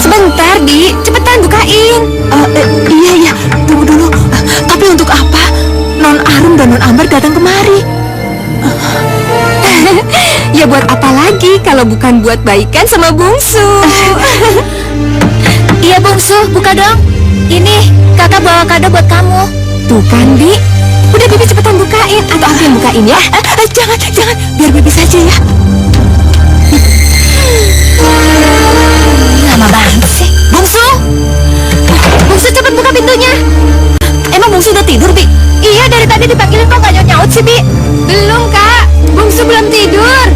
Sebentar, Di. Cepetan bukain. Iya, iya, tunggu dulu. Tapi untuk apa Non Arum dan Non Ambar datang kemari? Ya buat apa lagi kalau bukan buat baikan sama Bungsu. Iya, Bungsu, buka dong. Ini, kakak bawa kado buat kamu. Tuh kan, Bi. Udah, Bibi cepetan bukain. Atau aku yang bukain ya? Jangan, jangan. Biar Bibi saja ya. Lama banget sih. Bungsu! Bungsu, cepet buka pintunya. Emang Bungsu udah tidur, Bi? Iya, dari tadi dipanggilin kok gak nyaut-nyaut sih, Bi. Belum, Kak. Bungsu belum tidur.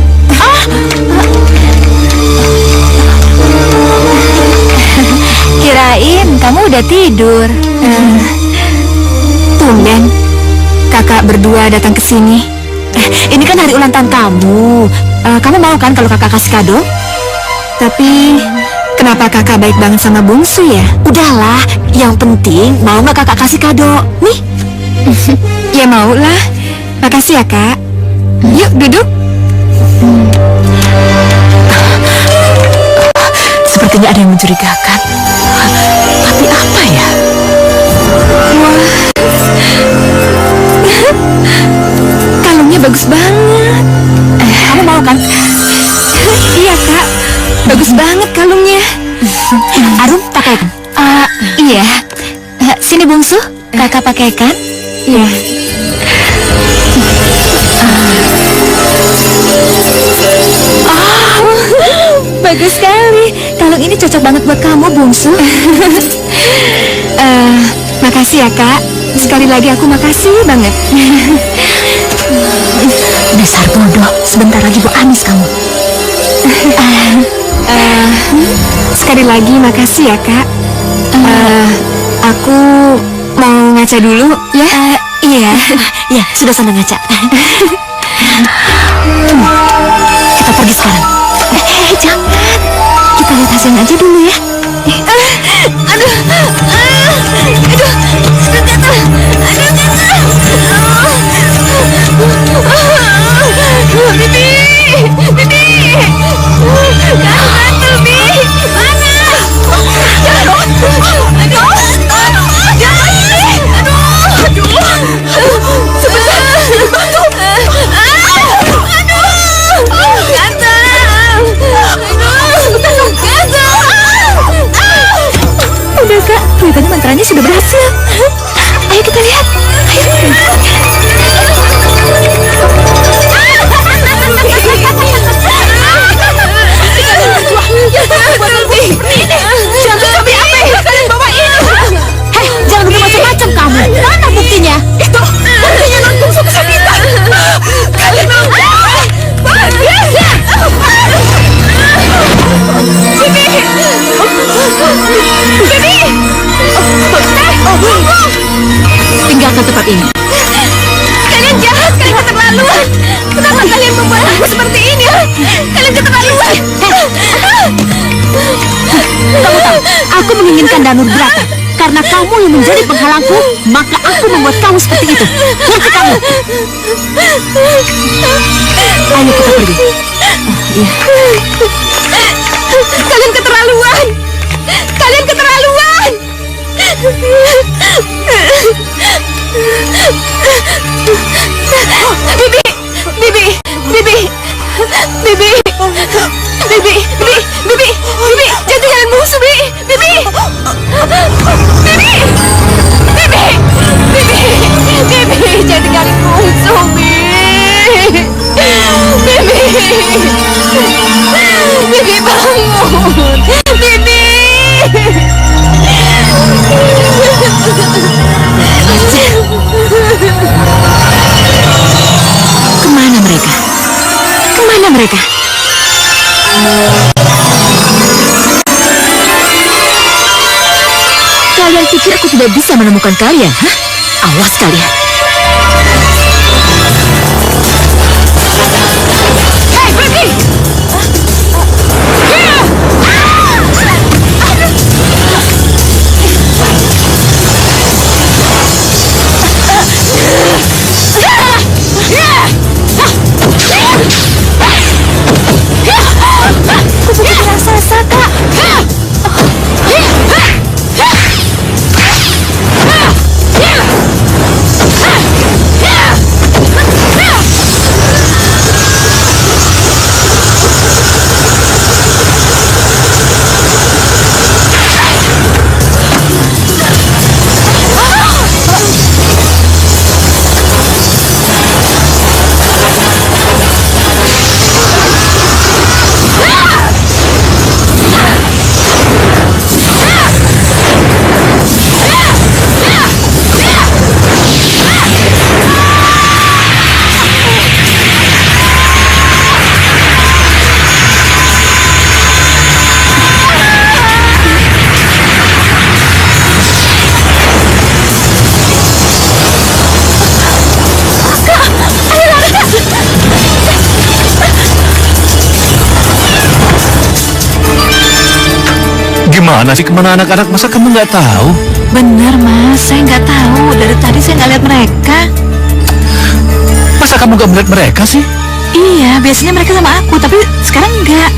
Kirain kamu udah tidur. Tumben, kakak berdua datang ke sini. Ini kan hari ulang tahun kamu. Kamu mau kan kalau kakak kasih kado? Tapi kenapa kakak baik banget sama Bungsu ya? Udahlah, yang penting mau nggak kakak kasih kado? Nih. Ya mau lah. Makasih ya, Kak. Yuk duduk. Sepertinya ada yang mencurigakan. Tapi apa ya? Wah, kalungnya bagus banget. Kamu mau kan? Iya, Kak. Bagus banget kalungnya. Arum pakai kan? Iya. Sini Bungsu, kakak pakaikan. Iya. Bagus sekali. Kalung ini cocok banget buat kamu, Bungsu. Makasih ya, Kak. Sekali lagi aku makasih banget. Dasar bodoh. Sebentar lagi Bu Anis kamu. Sekali lagi makasih ya, Kak. Aku mau ngaca dulu ya. Iya. Ya, sudah sana ngaca. Kita pergi sekarang. Jangan. Kita lihat hasilnya aja dulu ya. Aduh. Aduh. mengalahkan Danur Brata. Karena kamu yang menjadi penghalangku, maka aku membuat kamu seperti itu. Pergi kamu. Ayo kita pergi. Kalian keterlaluan. Kalian keterlaluan. Bibi, Bibi, Bibi, Bibi, Bibi, Bibi, Bibi, Bibi, jangan tinggalin bungsu, Bibi, Bibi, Bibi, Bibi, Bibi, Bibi, jangan tinggalin bungsu, Bibi, Bibi, Bibi bangun, Bibi. Kemana mereka? Kemana mereka? Kalian pikir aku tidak bisa menemukan kalian, hah? Awas kalian. Hei, berhenti! Kupu-kupu raksasa, Kak. Gimana sih, kemana anak-anak? Masa kamu nggak tahu? Benar, Mas. Saya nggak tahu. Dari tadi saya nggak lihat mereka. Masa kamu nggak melihat mereka sih? Iya, biasanya mereka sama aku, tapi sekarang enggak.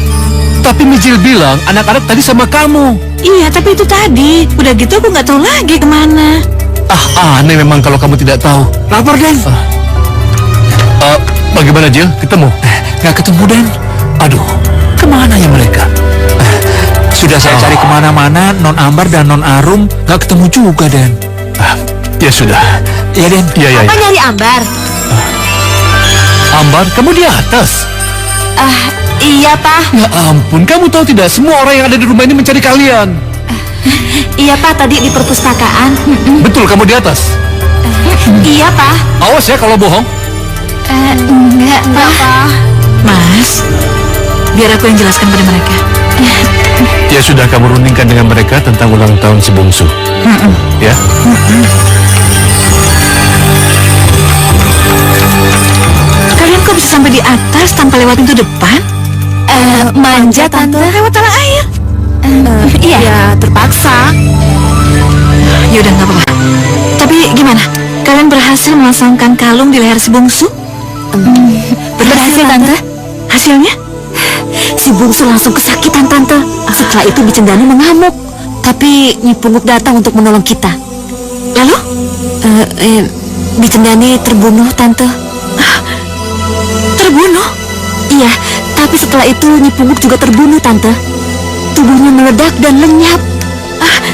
Tapi Mijil bilang anak-anak tadi sama kamu. Iya, tapi itu tadi. Udah gitu aku nggak tahu lagi kemana. Aneh memang kalau kamu tidak tahu. Lapor, Den. Bagaimana, Jil? Ketemu? Nggak ketemu, Den. Aduh, kemana ya mereka? Sudah saya cari kemana-mana, Non Ambar dan Non Arum nggak ketemu juga, Den. Ya sudah. Iya, Den. Iya. Apa nyari Ambar? Ambar, kamu di atas? Iya, Pak. Ya ampun, kamu tahu tidak, semua orang yang ada di rumah ini mencari kalian. Iya, Pak, tadi di perpustakaan. Betul, kamu di atas? Iya, Pak. Awas ya kalau bohong. Enggak, Pak. Mas, biar aku yang jelaskan pada mereka. Ya sudah, kamu rundingkan dengan mereka tentang ulang tahun si bungsu. Ya. Kalian kok bisa sampai di atas tanpa lewat pintu depan? Manja, Tante. Lewat tanah air? Iya. Ya, terpaksa. Yaudah, nggak apa-apa. Tapi gimana? Kalian berhasil memasangkan kalung di leher si bungsu? Berhasil, Tante. Hasilnya? Si bungsu langsung kesakitan, Tante. Setelah itu Bicendani mengamuk. Tapi Nyi Pungguk datang untuk menolong kita. Lalu? Bicendani terbunuh, Tante. Terbunuh? Iya, tapi setelah itu Nyi Pungguk juga terbunuh, Tante. Tubuhnya meledak dan lenyap.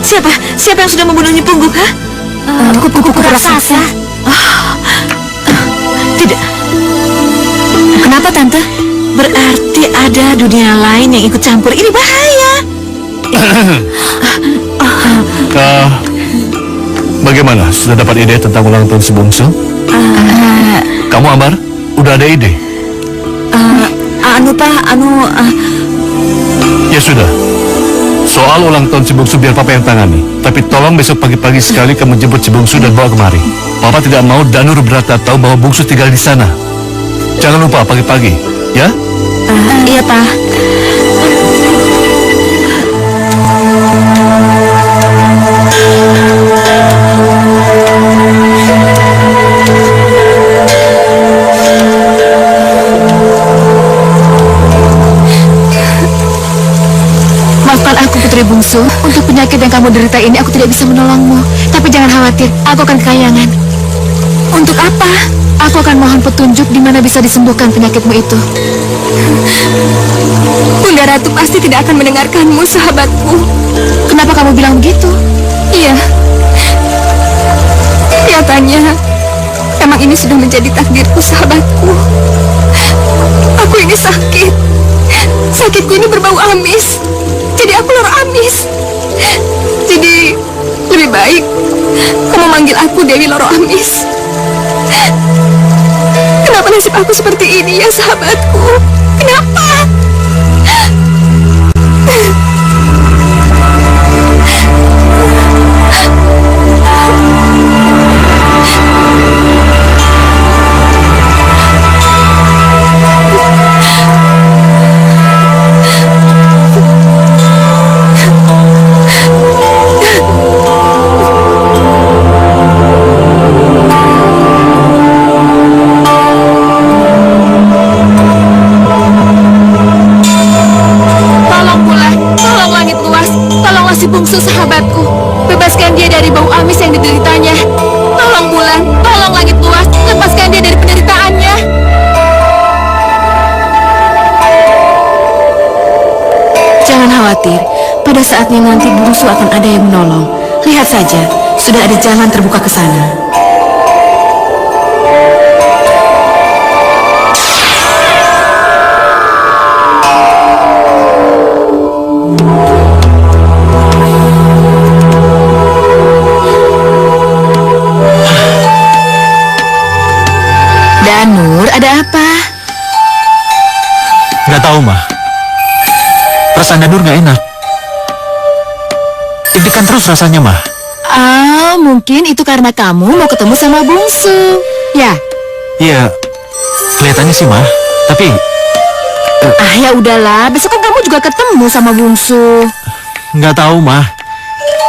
Siapa? Siapa yang sudah membunuh Nyi Pungguk, ha? Kupu-kupu raksasa. Tidak. Kenapa, Tante? Berarti ada dunia lain yang ikut campur. Ini bahaya. Bagaimana? Sudah dapat ide tentang ulang tahun si bungsu? Kamu, Ambar, udah ada ide? Ya sudah. Soal ulang tahun si bungsu biar Papa yang tangani. Tapi tolong besok pagi-pagi sekali kamu jemput si bungsu dan bawa kemari. Papa tidak mau Danur Brata tahu bahwa bungsu tinggal di sana. Jangan lupa pagi-pagi, ya? Iya, Pak. penyakit yang kamu derita ini aku tidak bisa menolongmu. Tapi jangan khawatir, aku akan kekayangan. Untuk apa? Aku akan mohon petunjuk di mana bisa disembuhkan penyakitmu itu. Bunda Ratu pasti tidak akan mendengarkanmu, sahabatku. Kenapa kamu bilang begitu? Iya. Kelihatannya memang ini sudah menjadi takdirku, sahabatku. Aku ini sakit. Sakitku ini berbau amis. Jadi aku loro amis. Jadi lebih baik kamu manggil aku Dewi Loro Amis. Kenapa nasib aku seperti ini ya, sahabatku? Kenapa? Si bungsu sahabatku, bebaskan dia dari bau amis yang dideritanya. Tolong bulan, tolong langit luas, lepaskan dia dari penderitaannya. Jangan khawatir, pada saatnya nanti bungsu akan ada yang menolong. Lihat saja, sudah ada jalan terbuka ke sana. Danur, ada apa? Nggak tahu, Mah. Perasaan Danur nggak enak. Deg-degan terus rasanya, Mah. Mungkin itu karena kamu mau ketemu sama bungsu. Ya? Iya, kelihatannya sih, Mah. Tapi Ya udahlah, besok kan kamu juga ketemu sama bungsu. nggak tahu, Mah.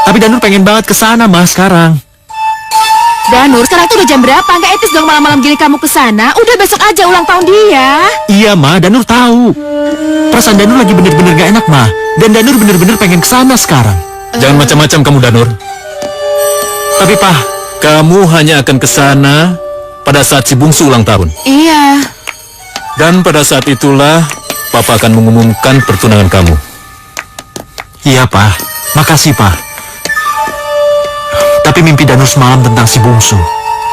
Tapi Danur pengen banget ke sana, Mah, sekarang. Danur, sekarang itu udah jam berapa? Nggak etis dong malam-malam gini kamu ke sana. Udah besok aja ulang tahun dia. Iya, Ma, Danur tahu. Perasaan Danur lagi bener-bener gak enak, Ma. Dan Danur bener-bener pengen kesana sekarang. Jangan macam-macam kamu, Danur. Tapi, Pak, Kamu hanya akan ke sana pada saat si bungsu ulang tahun. Iya. Dan pada saat itulah Papa akan mengumumkan pertunangan kamu. iya, Pak. Makasih, Pak. Tapi mimpi Danur semalam tentang si bungsu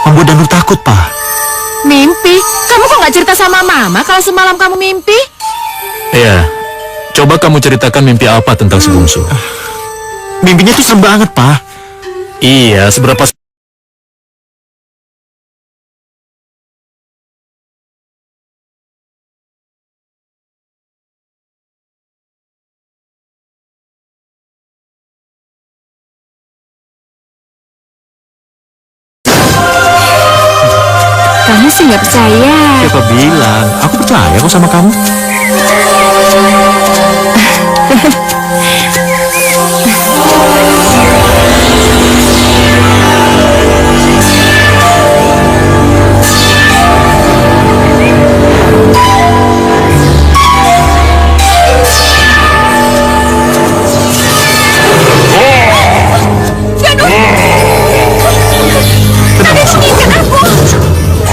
membuat Danur takut, Pak. Mimpi? Kamu kok nggak cerita sama Mama kalau semalam kamu mimpi? Iya. Coba kamu ceritakan mimpi apa tentang si bungsu. Mimpinya tuh serem banget, Pak. Iya, seberapa Kamu sih nggak percaya. Siapa bilang? Aku percaya kok sama kamu.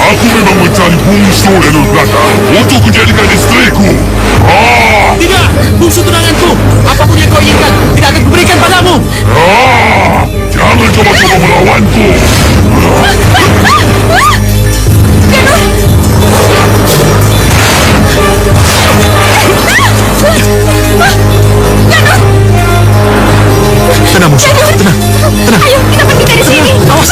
Aku memang mencari bungsu Danur Brata untuk menjadikan istriku. Tidak! Bungsu tunanganku! Apapun yang kau inginkan, tidak akan kuberikan padamu! Jangan coba-coba melawanku. Tenang, Bungsu. Tenang. Tenang. Ayo kita pergi dari sini. Awas.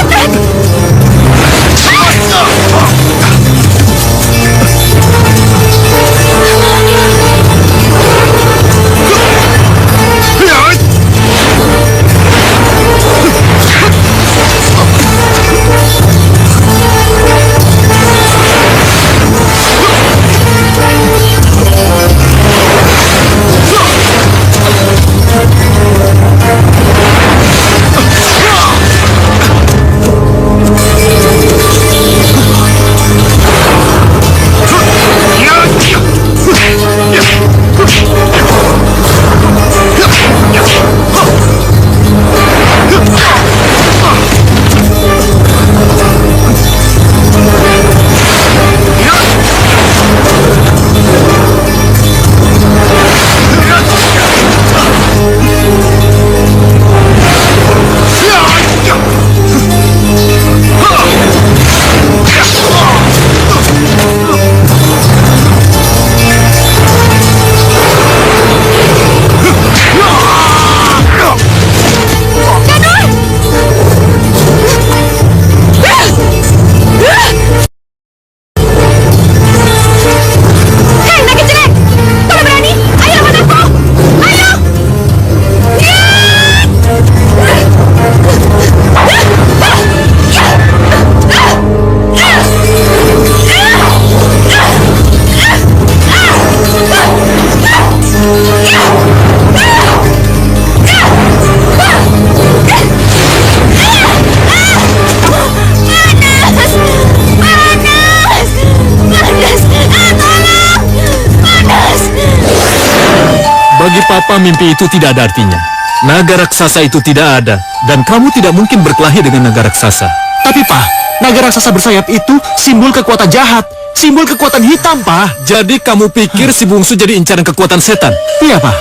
Apa mimpi itu tidak ada artinya? Naga raksasa itu tidak ada, dan kamu tidak mungkin berkelahi dengan naga raksasa. Tapi Pak, naga raksasa bersayap itu simbol kekuatan jahat, simbol kekuatan hitam, Pak. Jadi kamu pikir si bungsu jadi incaran kekuatan setan? Iya, Pak.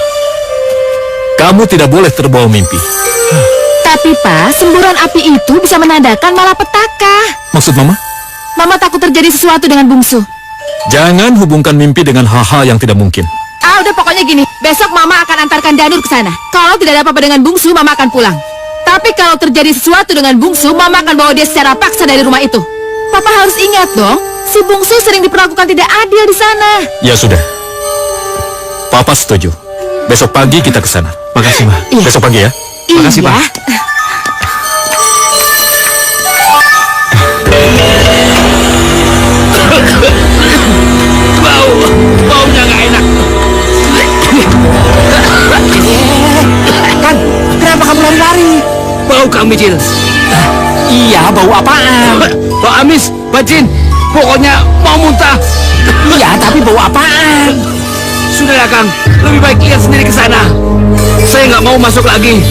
Kamu tidak boleh terbawa mimpi. Tapi Pak, semburan api itu bisa menandakan malapetaka. Maksud Mama? Mama takut terjadi sesuatu dengan bungsu. Jangan hubungkan mimpi dengan hal-hal yang tidak mungkin. Udah pokoknya gini, besok Mama akan antarkan Danur ke sana. Kalau tidak ada apa-apa dengan bungsu, Mama akan pulang. Tapi kalau terjadi sesuatu dengan bungsu, Mama akan bawa dia secara paksa dari rumah itu. Papa harus ingat dong, si bungsu sering diperlakukan tidak adil di sana. Ya sudah. Papa setuju. Besok pagi kita ke sana. Makasih, Ma. Iya. Besok pagi ya. Makasih, Pak. Baunya nggak enak. Kan, kenapa kamu lari-lari? Bau Kang Micil. Iya, bau apaan? Bau amis, bacin. Pokoknya mau muntah. Iya, tapi bau apaan? Sudahlah Kang, lebih baik lihat sendiri ke sana. Saya nggak mau masuk lagi.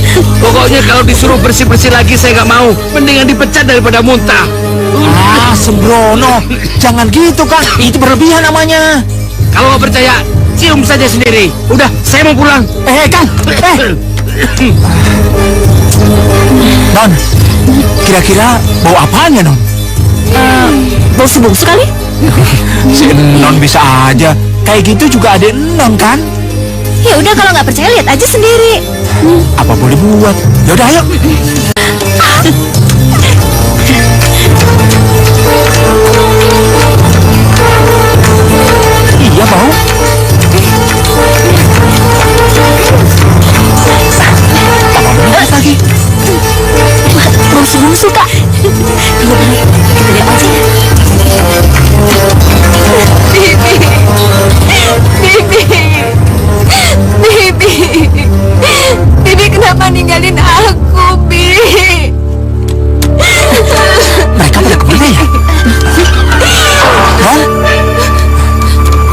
Pokoknya kalau disuruh bersih-bersih lagi saya nggak mau. Mendingan dipecat daripada muntah. Ah, sembrono. Jangan gitu, Kang. Itu berlebihan namanya. Kalau nggak percaya, cium saja sendiri. Udah, saya mau pulang. Kang. Non, kira-kira bau apaan ya, Non? Bau si bungsu kali? Si Non bisa aja. Kayak gitu juga ada Non, kan? Ya udah, kalau nggak percaya lihat aja sendiri. Apa boleh buat? Yaudah, ayo. Iya, bau. Lagi. Bau si bungsu, Kak. Kita lihat aja. Bibi kenapa ninggalin aku, Bi? Mereka pada kemana ya? Non?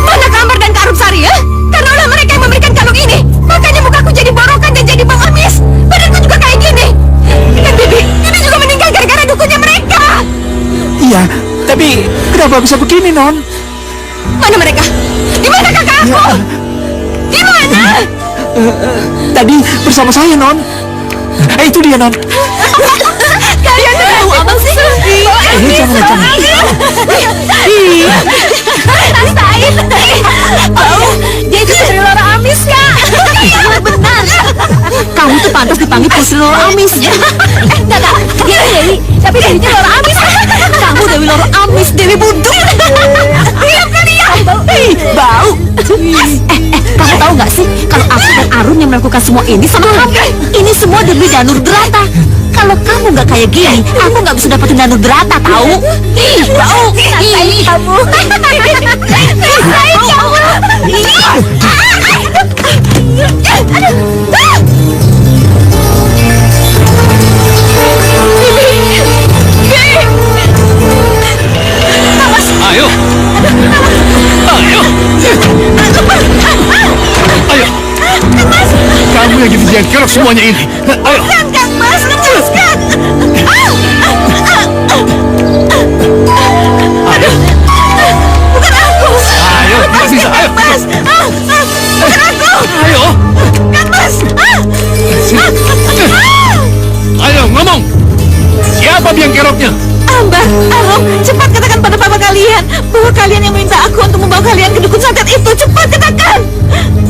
Mana Kambar dan Kak Arumsari ya? Karena ulah mereka yang memberikan kalung ini. Makanya mukaku jadi borokan dan jadi bau amis. Badanku juga kayak gini. Dan Bibi juga meninggal gara-gara dukunnya mereka. Iya, tapi kenapa bisa begini, Non? Mana mereka? Di mana kakak aku? Di mana? Tadi bersama saya, Non. Itu dia, Non. Kalian tahu apa sih? Jangan. Rasain. Oh, dia itu Putri Lora Amis, Kak. Iya, benar. Kamu tuh pantas dipanggil Putri Lora Amis. Enggak. Dia Dewi, tapi Dewinya Lora Amis. Kamu Dewi Lora Amis, Dewi Buduk. Diam kalian. Bau. Kamu tahu nggak sih kalau aku dan Arun yang melakukan semua ini sama kamu? Ini semua demi Danur Drata. Kalau kamu nggak kayak gini, aku nggak bisa dapetin Danur Drata, tahu? Ih, bau. Rasain kamu. Rasain kamu. Ayo. Ayo. Ayo. Kamu yang jadi yang kerok semuanya ini. Ayo. Kang Mas, lepaskan. Ayo. Bukan aku. Ayo, kita bisa. Ayo. Mas. Bukan aku. Ayo. Kang Mas. Ayo, ngomong. Siapa biang keroknya? Ambar, Arum, cepat katakan pada papa kalian bahwa kalian yang minta aku untuk membawa kalian ke dukun santet itu. Cepat katakan.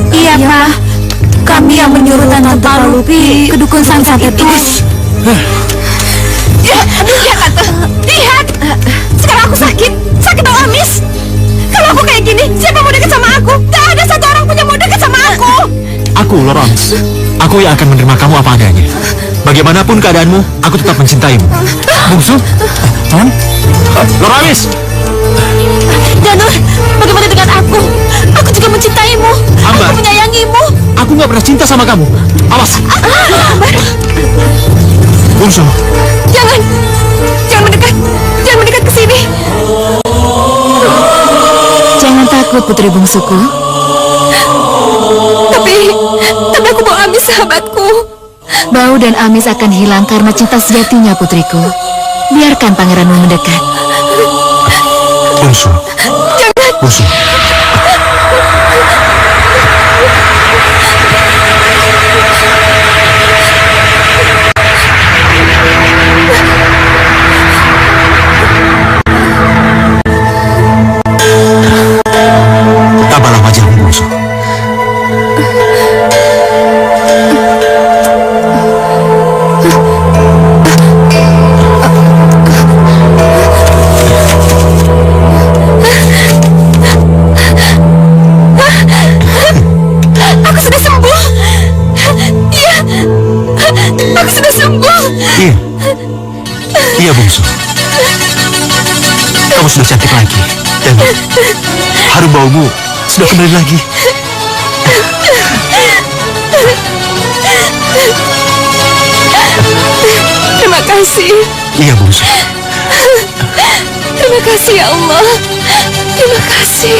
Iya, Pak. Kami yang menyuruh Tante Palupi ke dukun santet itu. Lihat, Tante. Lihat. Sekarang aku sakit. Sakit bau amis. Kalau aku kayak gini, siapa mau dekat sama aku? Gak ada satu orang pun yang mau dekat sama aku. Aku, Lawrence. Aku yang akan menerima kamu apa adanya. Bagaimanapun keadaanmu, aku tetap mencintaimu. Bungsu? Non? Loramis! Danur, bagaimana dengan aku? Aku juga mencintaimu. Ambar. Aku menyayangimu. Aku nggak pernah cinta sama kamu. Awas! Ambar, Bungsu, jangan. Jangan mendekat. Jangan mendekat ke sini. Jangan takut, Putri Bungsuku. Tapi aku mau Amis sahabatku. Bau dan amis akan hilang karena cinta sejatinya, putriku. Biarkan pangeranmu mendekat. Bungsu. Bungsu. Tabahlah wajahmu, Bungsu. Aku sudah sembuh. Iya, aku sudah sembuh. Iya. Iya, Bungsu. Kamu sudah cantik lagi. Dan harum baumu sudah kembali lagi. Terima kasih. Iya, Bungsu. Terima kasih ya Allah. Terima kasih.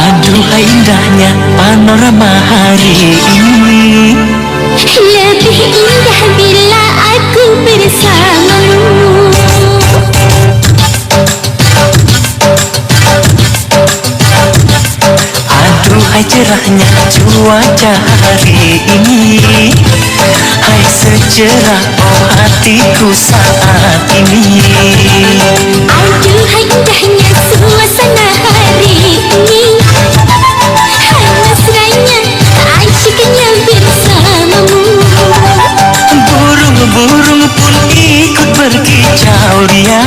Aduhai indahnya panorama hari ini. Lebih indah bila aku bersamamu. Aduhai cerahnya cuaca hari ini. Hai secerah oh hatiku saat ini. Aduhai indahnya suasana hari ini. Hai mesranya, asyiknya bersamamu. Burung-burung pun ikut berkicau dia,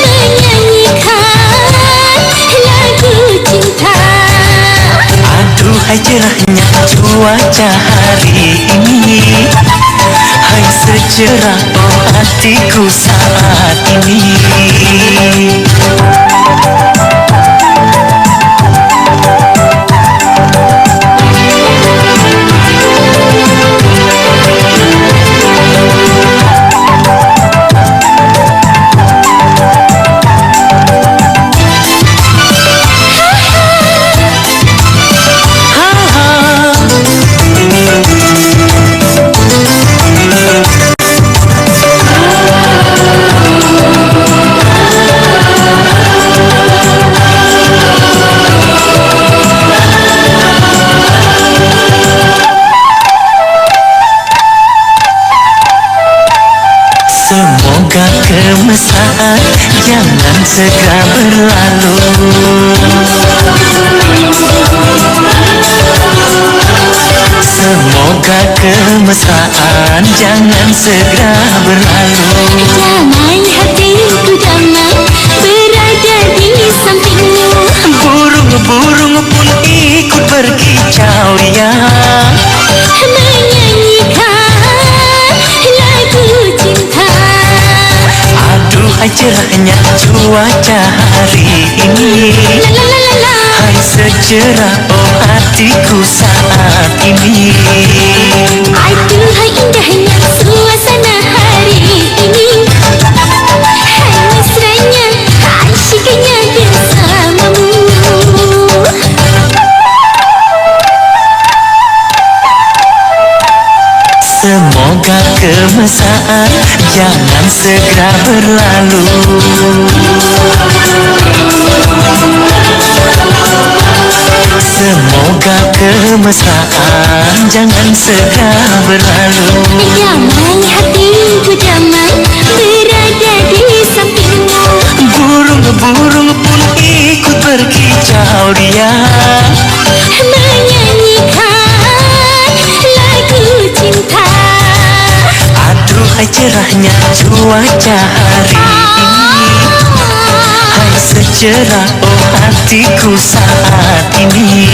menyanyikan lagu cinta. aduhai cerahnya cuaca hari ini. Hai secerah oh hatiku saat ini. Semoga kemesraan jangan segera berlalu. Semoga kemesraan jangan segera berlalu. Damai hatiku damai berada di sampingmu. Burung-burung pun ikut berkicau dia, menyanyikan lagu cinta. aduhai cerahnya cuaca hari ini. La la la la. Hai secerah oh hatiku saat ini. Aduhai indahnya suasana hari ini. Hai mesranya, asyiknya bersamamu. Semoga kemesraan jangan segera berlalu. Semoga kemesraan jangan segera berlalu. Damai hatiku damai berada di sampingmu. Burung-burung pun ikut berkicau dia, menyanyikan lagu cinta. aduhai cerahnya cuaca hari ini. Hai secerah oh hatiku saat ini.